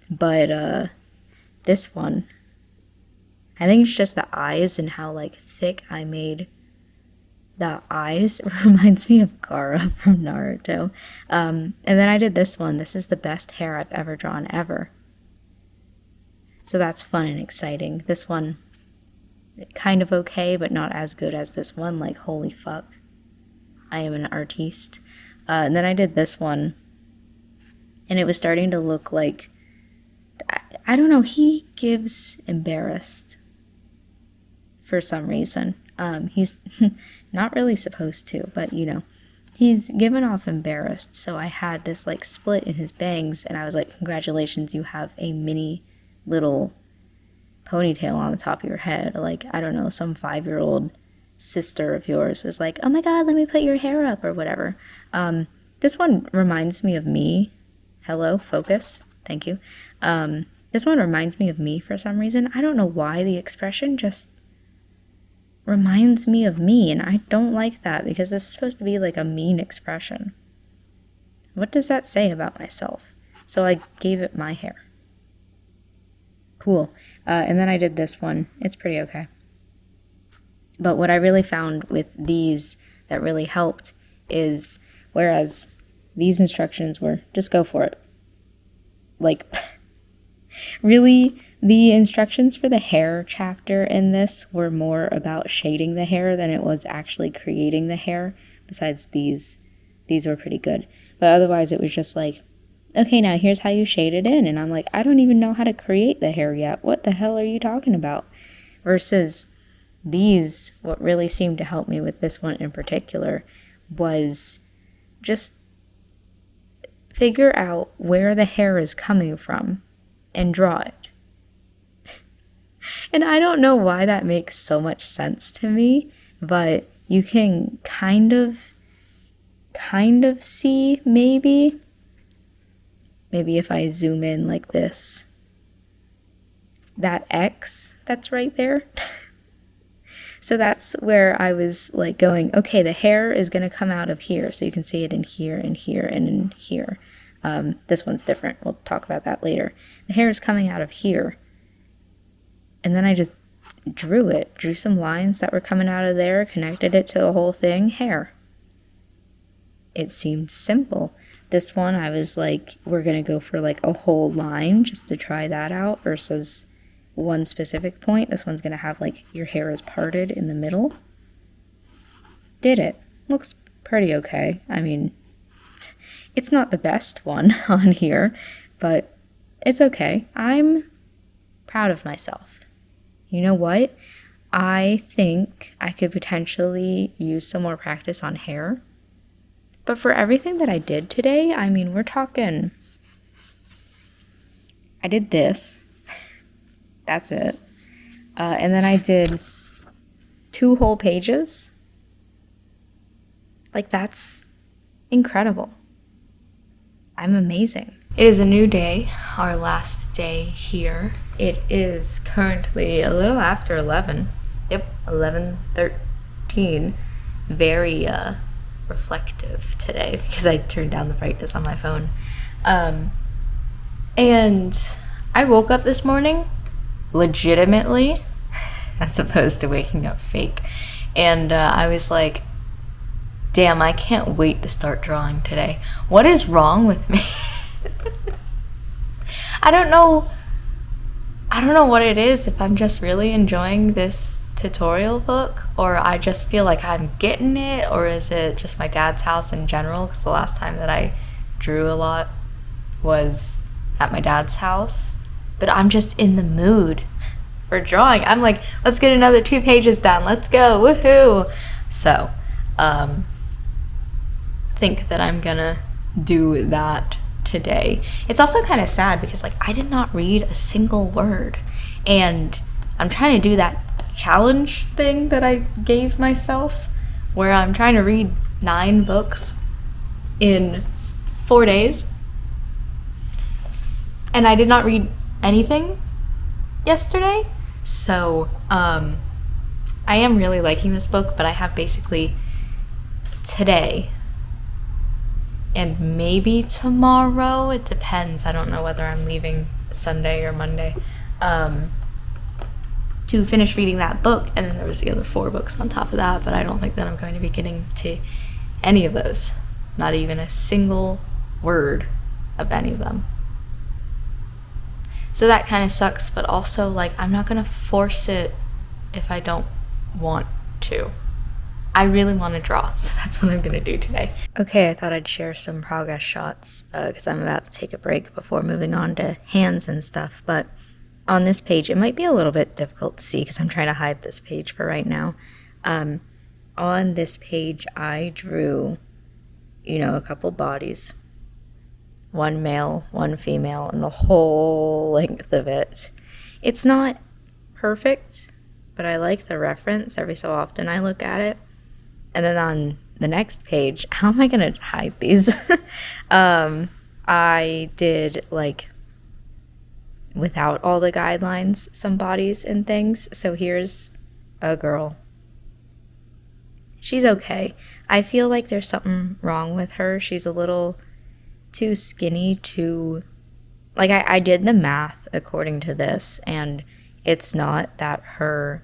but this one, I think it's just the eyes and how, like, thick I made the eyes. It reminds me of Gaara from Naruto. And then I did this one. This is the best hair I've ever drawn ever. So that's fun and exciting. This one, kind of okay, but not as good as this one. Like, holy fuck. I am an artiste. And then I did this one, and it was starting to look like, I don't know, he gives embarrassed for some reason. He's not really supposed to, but you know, he's given off embarrassed. So I had this like split in his bangs, and I was like, congratulations, you have a mini little ponytail on the top of your head. Like, I don't know, some 5-year-old sister of yours was like, oh my god, let me put your hair up or whatever. This one reminds me of me. Hello, focus. Thank you. This one reminds me of me for some reason. I don't know why. The expression just reminds me of me, and I don't like that because it's supposed to be like a mean expression. What does that say about myself? So I gave it my hair. Cool. And then I did this one. It's pretty okay. But what I really found with these that really helped is, whereas these instructions were just go for it. Like, really, the instructions for the hair chapter in this were more about shading the hair than it was actually creating the hair. Besides these were pretty good. But otherwise it was just like, okay, now here's how you shade it in. And I'm like, I don't even know how to create the hair yet. What the hell are you talking about? Versus these, what really seemed to help me with this one in particular was just figure out where the hair is coming from and draw it. And I don't know why that makes so much sense to me, but you can kind of see maybe if I zoom in like this, that X that's right there. So that's where I was like going, okay, the hair is going to come out of here. So you can see it in here and here and in here. This one's different. We'll talk about that later. The hair is coming out of here. And then I just drew some lines that were coming out of there, connected it to the whole thing, hair. It seemed simple. This one, I was like, we're going to go for like a whole line just to try that out versus one specific point. This one's going to have like your hair is parted in the middle. Did it. Looks pretty okay. I mean, it's not the best one on here, but it's okay. I'm proud of myself. You know what? I think I could potentially use some more practice on hair. But for everything that I did today, I mean, we're talking, I did this. That's it. And then I did 2 whole pages. Like, that's incredible. I'm amazing. It is a new day, our last day here. It is currently a little after 11. Yep, 11:13. Very reflective today because I turned down the brightness on my phone. And I woke up this morning legitimately, as opposed to waking up fake. And I was like, damn, I can't wait to start drawing today. What is wrong with me? I don't know what it is, if I'm just really enjoying this tutorial book, or I just feel like I'm getting it, or is it just my dad's house in general, because the last time that I drew a lot was at my dad's house. But I'm just in the mood. for drawing. I'm like, let's get another 2 pages done. Let's go. Woohoo. So, think that I'm gonna do that today. It's also kind of sad because like I did not read a single word, and I'm trying to do that challenge thing that I gave myself where I'm trying to read 9 books in 4 days, and I did not read anything yesterday. So I am really liking this book, but I have basically today and maybe tomorrow, it depends, I don't know whether I'm leaving Sunday or Monday, to finish reading that book. And then there was the other 4 books on top of that, but I don't think that I'm going to be getting to any of those, not even a single word of any of them. So that kind of sucks, but also like I'm not gonna force it if I don't want to. I really want to draw, so that's what I'm gonna do today. Okay, I thought I'd share some progress shots because I'm about to take a break before moving on to hands and stuff. But on this page, it might be a little bit difficult to see because I'm trying to hide this page for right now. On this page, I drew, a couple bodies. 1 male, 1 female, and the whole length of it. It's not perfect, but I like the reference. Every so often I look at it. And then on the next page, how am I going to hide these? I did, like, without all the guidelines, some bodies and things. So here's a girl. She's okay. I feel like there's something wrong with her. She's a little too skinny to, like, I did the math according to this, and it's not that her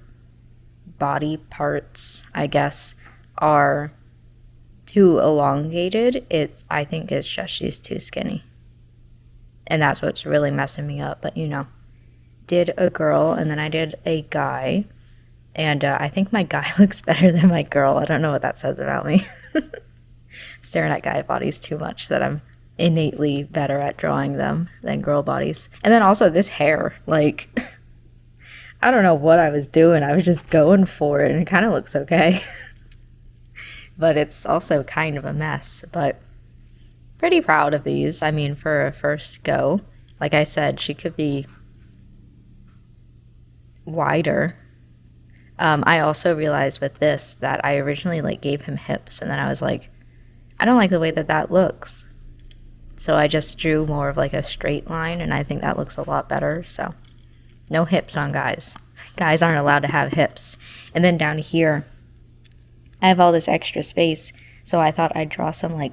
body parts, I guess, are too elongated. I think it's just she's too skinny, and that's what's really messing me up. But did a girl, and then I did a guy, and I think my guy looks better than my girl. I don't know what that says about me. Staring at guy bodies too much that I'm innately better at drawing them than girl bodies. And then also this hair, like, I don't know what I was doing. I was just going for it, and it kind of looks okay. But it's also kind of a mess, but pretty proud of these. I mean, for a first go, like I said, she could be wider. I also realized with this that I originally gave him hips, and then I was like, I don't like the way that looks. So I just drew more of a straight line, and I think that looks a lot better. So no hips on guys. Guys aren't allowed to have hips. And then down here, I have all this extra space, so I thought I'd draw some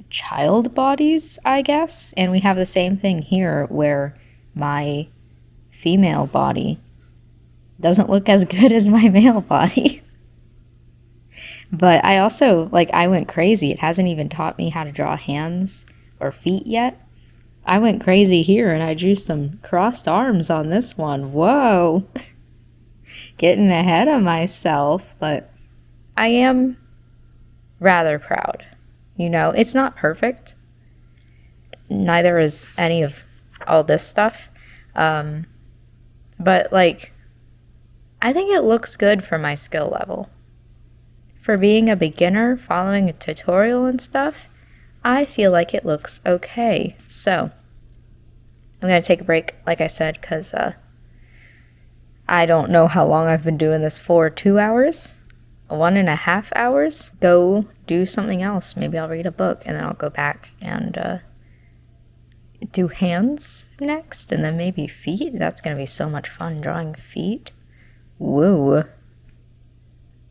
child bodies, I guess. And we have the same thing here where my female body doesn't look as good as my male body. But I also, I went crazy. It hasn't even taught me how to draw hands or feet yet. I went crazy here, and I drew some crossed arms on this one. Whoa. Getting ahead of myself, but I am rather proud. It's not perfect. Neither is any of all this stuff. But, I think it looks good for my skill level. For being a beginner following a tutorial and stuff, I feel like it looks okay. So, I'm going to take a break, like I said, because I don't know how long I've been doing this for. 2 hours? 1.5 hours? Go do something else. Maybe I'll read a book, and then I'll go back and do hands next, and then maybe feet. That's going to be so much fun, drawing feet. Woo.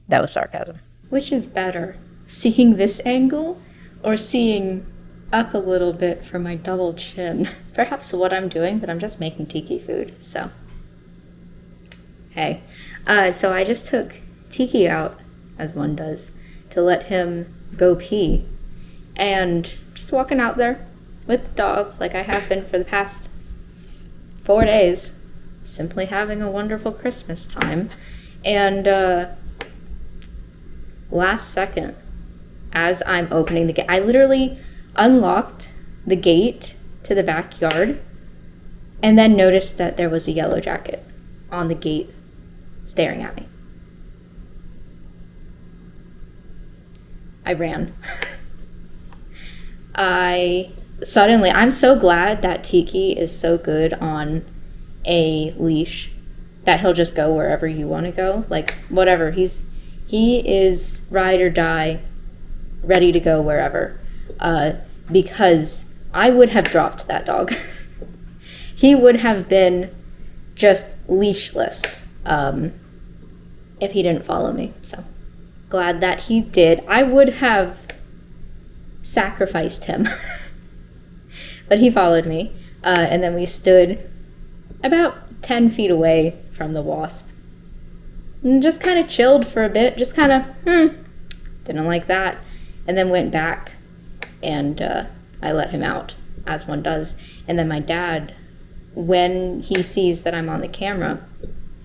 That was sarcasm. Which is better, seeing this angle or seeing up a little bit from my double chin? Perhaps what I'm doing, but I'm just making tiki food, so. Hey. So I just took Tiki out, as one does, to let him go pee. And just walking out there with the dog, like I have been for the past 4 days, simply having a wonderful Christmas time. And, last second, as I'm opening the gate, I literally unlocked the gate to the backyard and then noticed that there was a yellow jacket on the gate staring at me. I ran. I'm so glad that Tiki is so good on a leash that he'll just go wherever you want to go. Like, whatever. He is ride or die, ready to go wherever. Because I would have dropped that dog. He would have been just leashless if he didn't follow me. So glad that he did. I would have sacrificed him. But he followed me. And then we stood about 10 feet away from the wasp. And just kind of chilled for a bit. Just kind of, didn't like that. And then went back and I let him out, as one does. And then my dad, when he sees that I'm on the camera,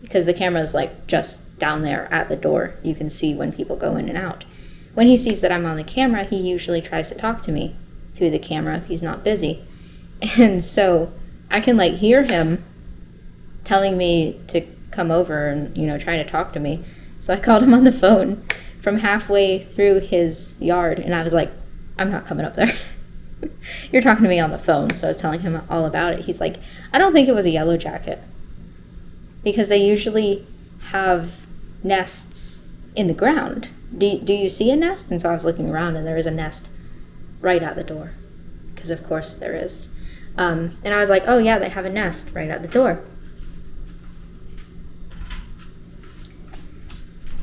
because the camera is like just down there at the door, you can see when people go in and out. When he sees that I'm on the camera, he usually tries to talk to me through the camera if he's not busy. And so I can like hear him telling me to come over and, trying to talk to me. So I called him on the phone from halfway through his yard, and I was like, I'm not coming up there. You're talking to me on the phone. So I was telling him all about it. He's like, I don't think it was a yellow jacket, because they usually have nests in the ground. Do you see a nest? And so I was looking around, and there is a nest right at the door, because of course there is. And I was like, oh yeah, they have a nest right at the door.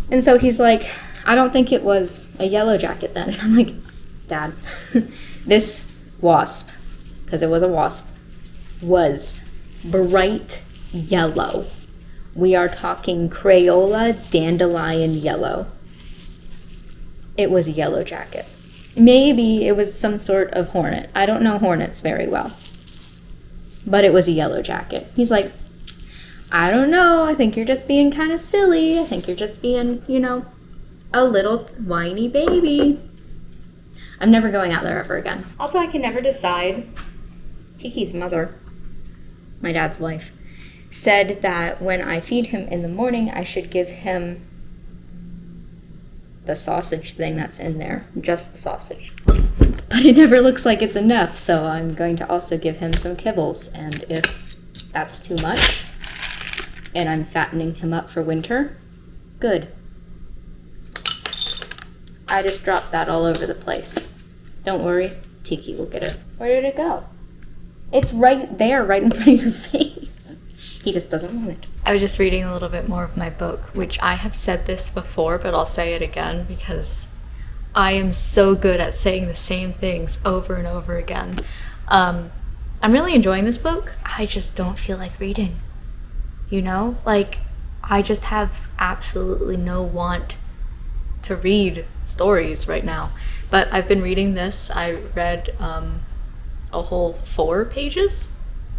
And so he's like, I don't think it was a yellow jacket then. And I'm like, Dad, this wasp, because it was a wasp, was bright yellow. We are talking Crayola dandelion yellow. It was a yellow jacket. Maybe it was some sort of hornet. I don't know hornets very well. But it was a yellow jacket. He's like, I don't know. I think you're just being kind of silly. I think you're just being, a little whiny baby. I'm never going out there ever again. Also, I can never decide. Tiki's mother, my dad's wife, said that when I feed him in the morning, I should give him the sausage thing that's in there. Just the sausage. But it never looks like it's enough, so I'm going to also give him some kibbles. And if that's too much, and I'm fattening him up for winter, good. I just dropped that all over the place. Don't worry, Tiki will get it. Where did it go? It's right there, right in front of your face. He just doesn't want it. I was just reading a little bit more of my book, which I have said this before, but I'll say it again because I am so good at saying the same things over and over again. I'm really enjoying this book. I just don't feel like reading. I just have absolutely no want to read stories right now. But I've been reading this. I read a whole 4 pages.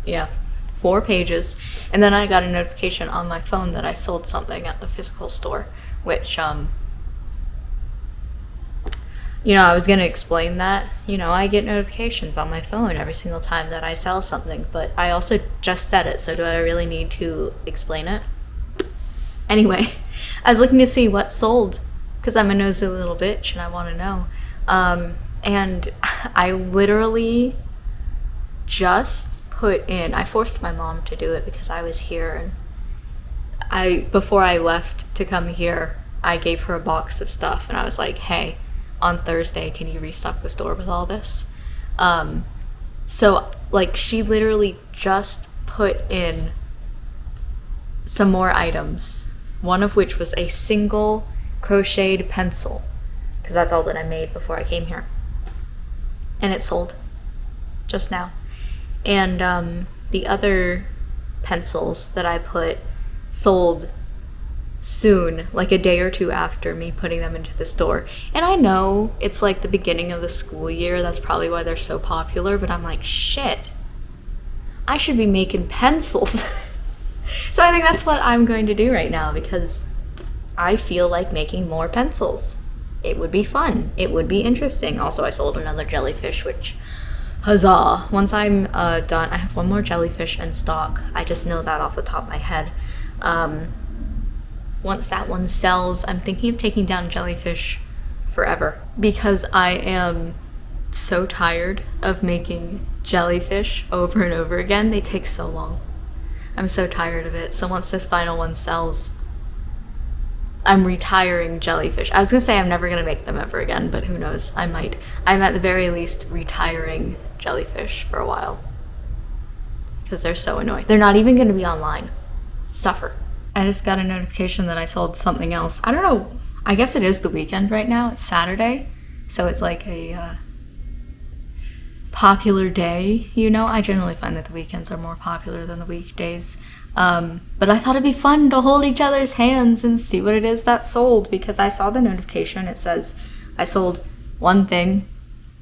Yeah, 4 pages. And then I got a notification on my phone that I sold something at the physical store, which, I was going to explain that. I get notifications on my phone every single time that I sell something, but I also just said it, so do I really need to explain it? Anyway, I was looking to see what sold, because I'm a nosy little bitch and I want to know. And I literally just I forced my mom to do it because I was here, and before I left to come here, I gave her a box of stuff, and I was like, hey, on Thursday, can you restock the store with all this? So she literally just put in some more items, one of which was a single crocheted pencil, because that's all that I made before I came here. And it sold just now. And the other pencils that I put sold soon, like a day or two after me putting them into the store. And I know it's like the beginning of the school year, that's probably why they're so popular, but I'm like, shit, I should be making pencils. So I think that's what I'm going to do right now, because I feel like making more pencils. It would be fun. It would be interesting. Also, I sold another jellyfish, which, huzzah. Once I'm done, I have one more jellyfish in stock. I just know that off the top of my head. Once that one sells, I'm thinking of taking down jellyfish forever because I am so tired of making jellyfish over and over again. They take so long. I'm so tired of it. So once this final one sells, I'm retiring jellyfish. I was gonna say I'm never gonna make them ever again, but who knows? I might. I'm at the very least retiring jellyfish for a while because they're so annoying. They're not even gonna be online. Suffer. I just got a notification that I sold something else. I don't know. I guess it is the weekend right now. It's Saturday. So it's like a popular day, you know? I generally find that the weekends are more popular than the weekdays. But I thought it'd be fun to hold each other's hands and see what it is that sold because I saw the notification. It says I sold one thing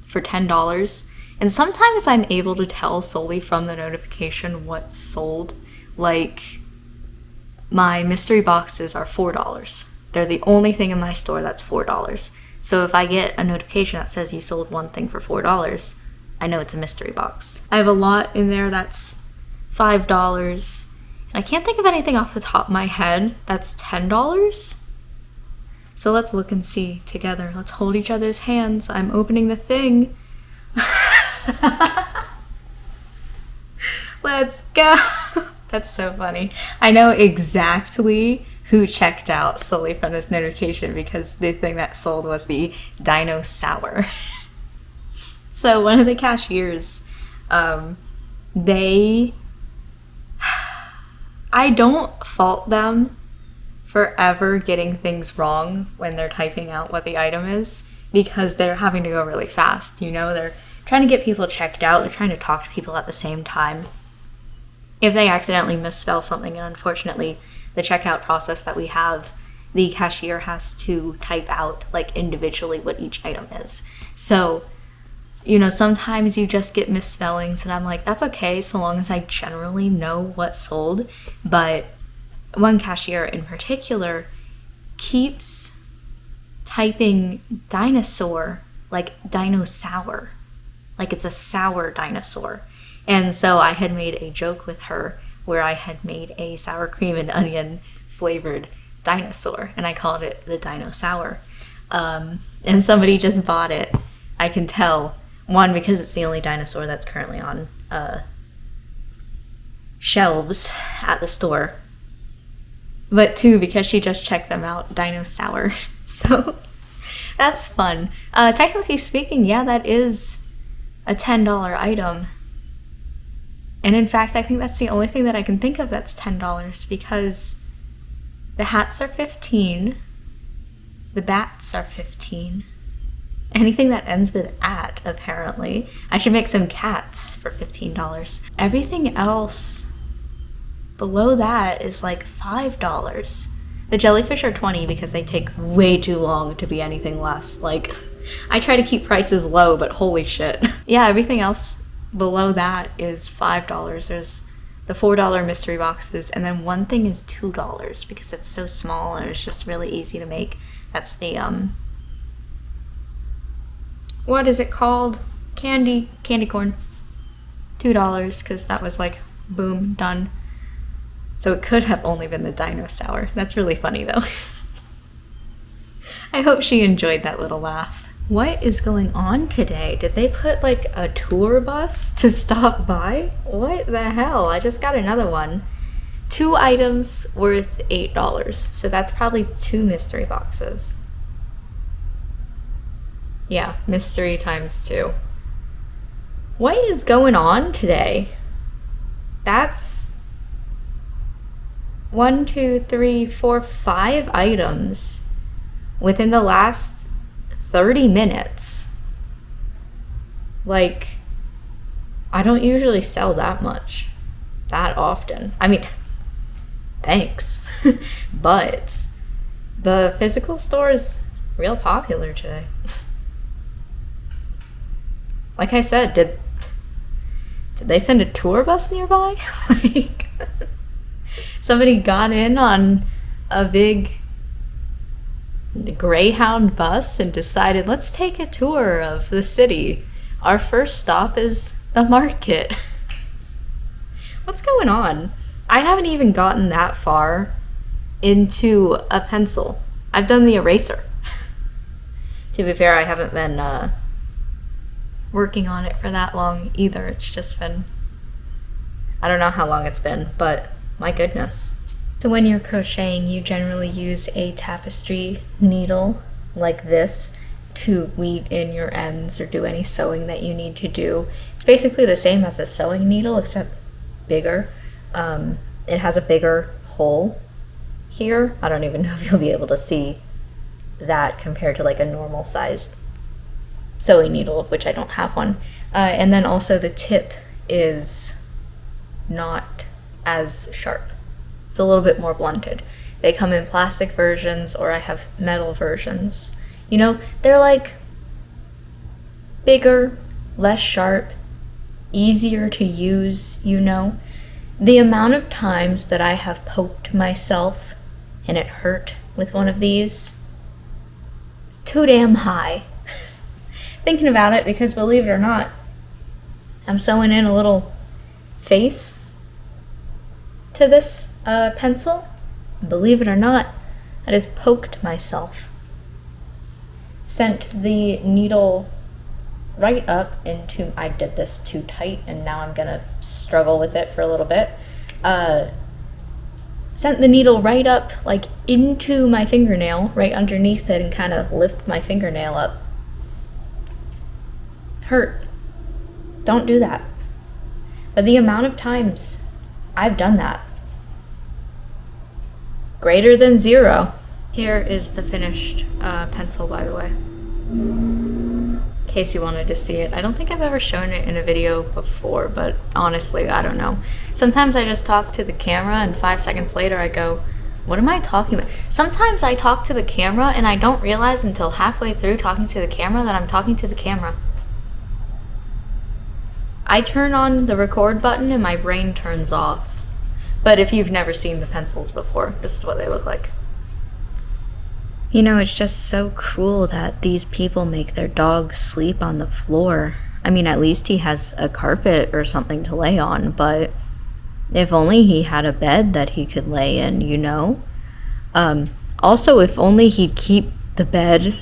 for $10. And sometimes I'm able to tell solely from the notification what sold. Like, my mystery boxes are $4. They're the only thing in my store that's $4. So if I get a notification that says you sold one thing for $4, I know it's a mystery box. I have a lot in there that's $5. And I can't think of anything off the top of my head that's $10. So let's look and see together. Let's hold each other's hands. I'm opening the thing. Let's go. That's so funny. I know exactly who checked out solely from this notification because the thing that sold was the Dino Sour. So one of the cashiers, I don't fault them for ever getting things wrong when they're typing out what the item is because they're having to go really fast, you know? They're trying to get people checked out. They're trying to talk to people at the same time. If they accidentally misspell something, and unfortunately, the checkout process that we have, the cashier has to type out, like, individually what each item is. So, you know, sometimes you just get misspellings, and I'm like, that's okay, so long as I generally know what sold. But one cashier in particular keeps typing dinosaur like dinosaur, like it's a sour dinosaur. And so I had made a joke with her where I had made a sour cream and onion flavored dinosaur, and I called it the Dino Sour. And somebody just bought it. I can tell. One, because it's the only dinosaur that's currently on shelves at the store. But two, because she just checked them out, Dino Sour. So that's fun. Technically speaking, yeah, that is a $10 item. And in fact, I think that's the only thing that I can think of that's $10 because the hats are $15, the bats are $15, anything that ends with at, apparently. I should make some cats for $15. Everything else below that is like $5. The jellyfish are $20 because they take way too long to be anything less. Like, I try to keep prices low, but holy shit. Yeah, everything else below that is $5. There's the $4 mystery boxes, and then one thing is $2 because it's so small and it's just really easy to make. That's the what is it called? Candy corn. $2 because that was like boom, done. So it could have only been the Dino Sour. That's really funny though. I hope she enjoyed that little laugh. What is going on today? Did they put like a tour bus to stop by? What the hell? I just got another one. 2 items worth $8. So that's probably 2 mystery boxes. Yeah, mystery times 2. What is going on today? That's 1, 2, 3, 4, 5 items within the last 30 minutes. Like, I don't usually sell that much, that often. I mean, thanks. But the physical store is real popular today. Like I said, did they send a tour bus nearby? Like, somebody got in on a big Greyhound bus and decided, let's take a tour of the city. Our first stop is the market. What's going on? I haven't even gotten that far into a pencil. I've done the eraser. To be fair, I haven't been working on it for that long either. It's just been, I don't know how long it's been, but my goodness. So when you're crocheting, you generally use a tapestry needle like this to weave in your ends or do any sewing that you need to do. It's basically the same as a sewing needle, except bigger. It has a bigger hole here. I don't even know if you'll be able to see that compared to like a normal sized sewing needle, of which I don't have one. And then also the tip is not as sharp. It's a little bit more blunted. They come in plastic versions, or I have metal versions. You know, they're like bigger, less sharp, easier to use, you know. The amount of times that I have poked myself and it hurt with one of these is too damn high. Thinking about it, because believe it or not, I'm sewing in a little face to this pencil. Believe it or not, I just poked myself. Sent the needle right up into, I did this too tight and now I'm gonna struggle with it for a little bit. Sent the needle right up like into my fingernail, right underneath it, and kind of lift my fingernail up. Hurt. Don't do that. But the amount of times I've done that, greater than 0. Here is the finished pencil, by the way, in case you wanted to see it. I don't think I've ever shown it in a video before, but honestly, I don't know. Sometimes I just talk to the camera and 5 seconds later I go, what am I talking about? Sometimes I talk to the camera and I don't realize until halfway through talking to the camera that I'm talking to the camera. I turn on the record button and my brain turns off. But if you've never seen the pencils before, this is what they look like. You know, it's just so cruel that these people make their dogs sleep on the floor. I mean, at least he has a carpet or something to lay on, but if only he had a bed that he could lay in, you know? Also, if only he'd keep the bed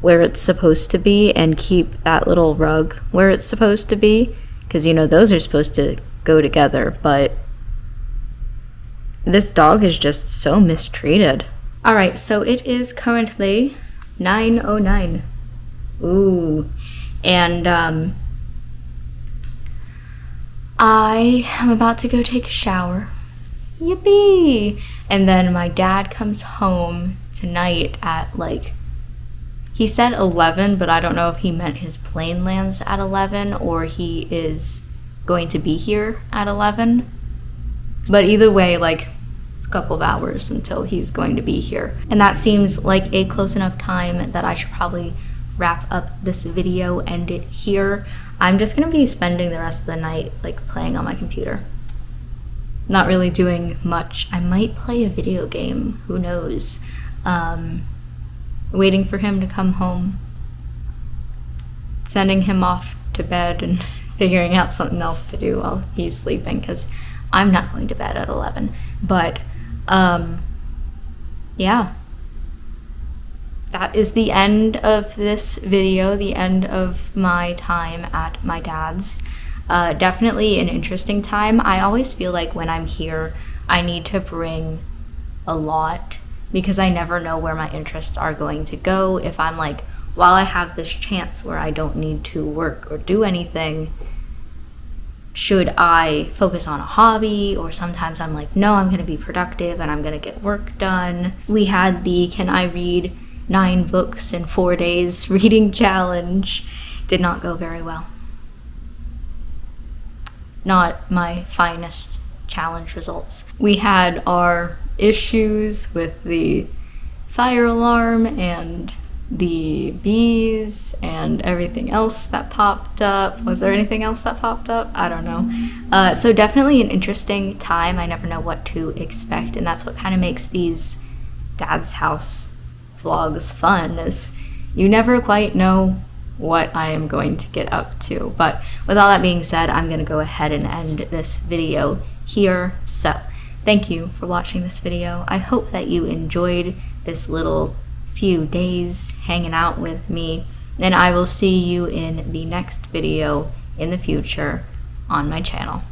where it's supposed to be and keep that little rug where it's supposed to be, because, you know, those are supposed to go together, but this dog is just so mistreated. All right, so it is currently 9:09. Ooh, and I am about to go take a shower. Yippee! And then my dad comes home tonight at like, he said 11, but I don't know if he meant his plane lands at 11 or he is going to be here at 11. But either way, like, it's a couple of hours until he's going to be here. And that seems like a close enough time that I should probably wrap up this video, end it here. I'm just gonna be spending the rest of the night like playing on my computer. Not really doing much. I might play a video game, who knows. Waiting for him to come home. Sending him off to bed and figuring out something else to do while he's sleeping, because I'm not going to bed at 11. But, yeah. That is the end of this video, the end of my time at my dad's. Definitely an interesting time. I always feel like when I'm here, I need to bring a lot because I never know where my interests are going to go. If I'm like, while I have this chance where I don't need to work or do anything, should I focus on a hobby? Or sometimes I'm like, no, I'm gonna be productive and I'm gonna get work done. We had the Can I Read 9 books in 4 days reading challenge. Did not go very well. Not my finest challenge results. We had our issues with the fire alarm and the bees and everything else that popped up. Was there anything else that popped up? I don't know. So definitely an interesting time. I never know what to expect, and that's what kind of makes these dad's house vlogs fun, is you never quite know what I am going to get up to. But with all that being said, I'm gonna go ahead and end this video here. So Thank you for watching this video. I hope that you enjoyed this little few days hanging out with me, and I will see you in the next video in the future on my channel.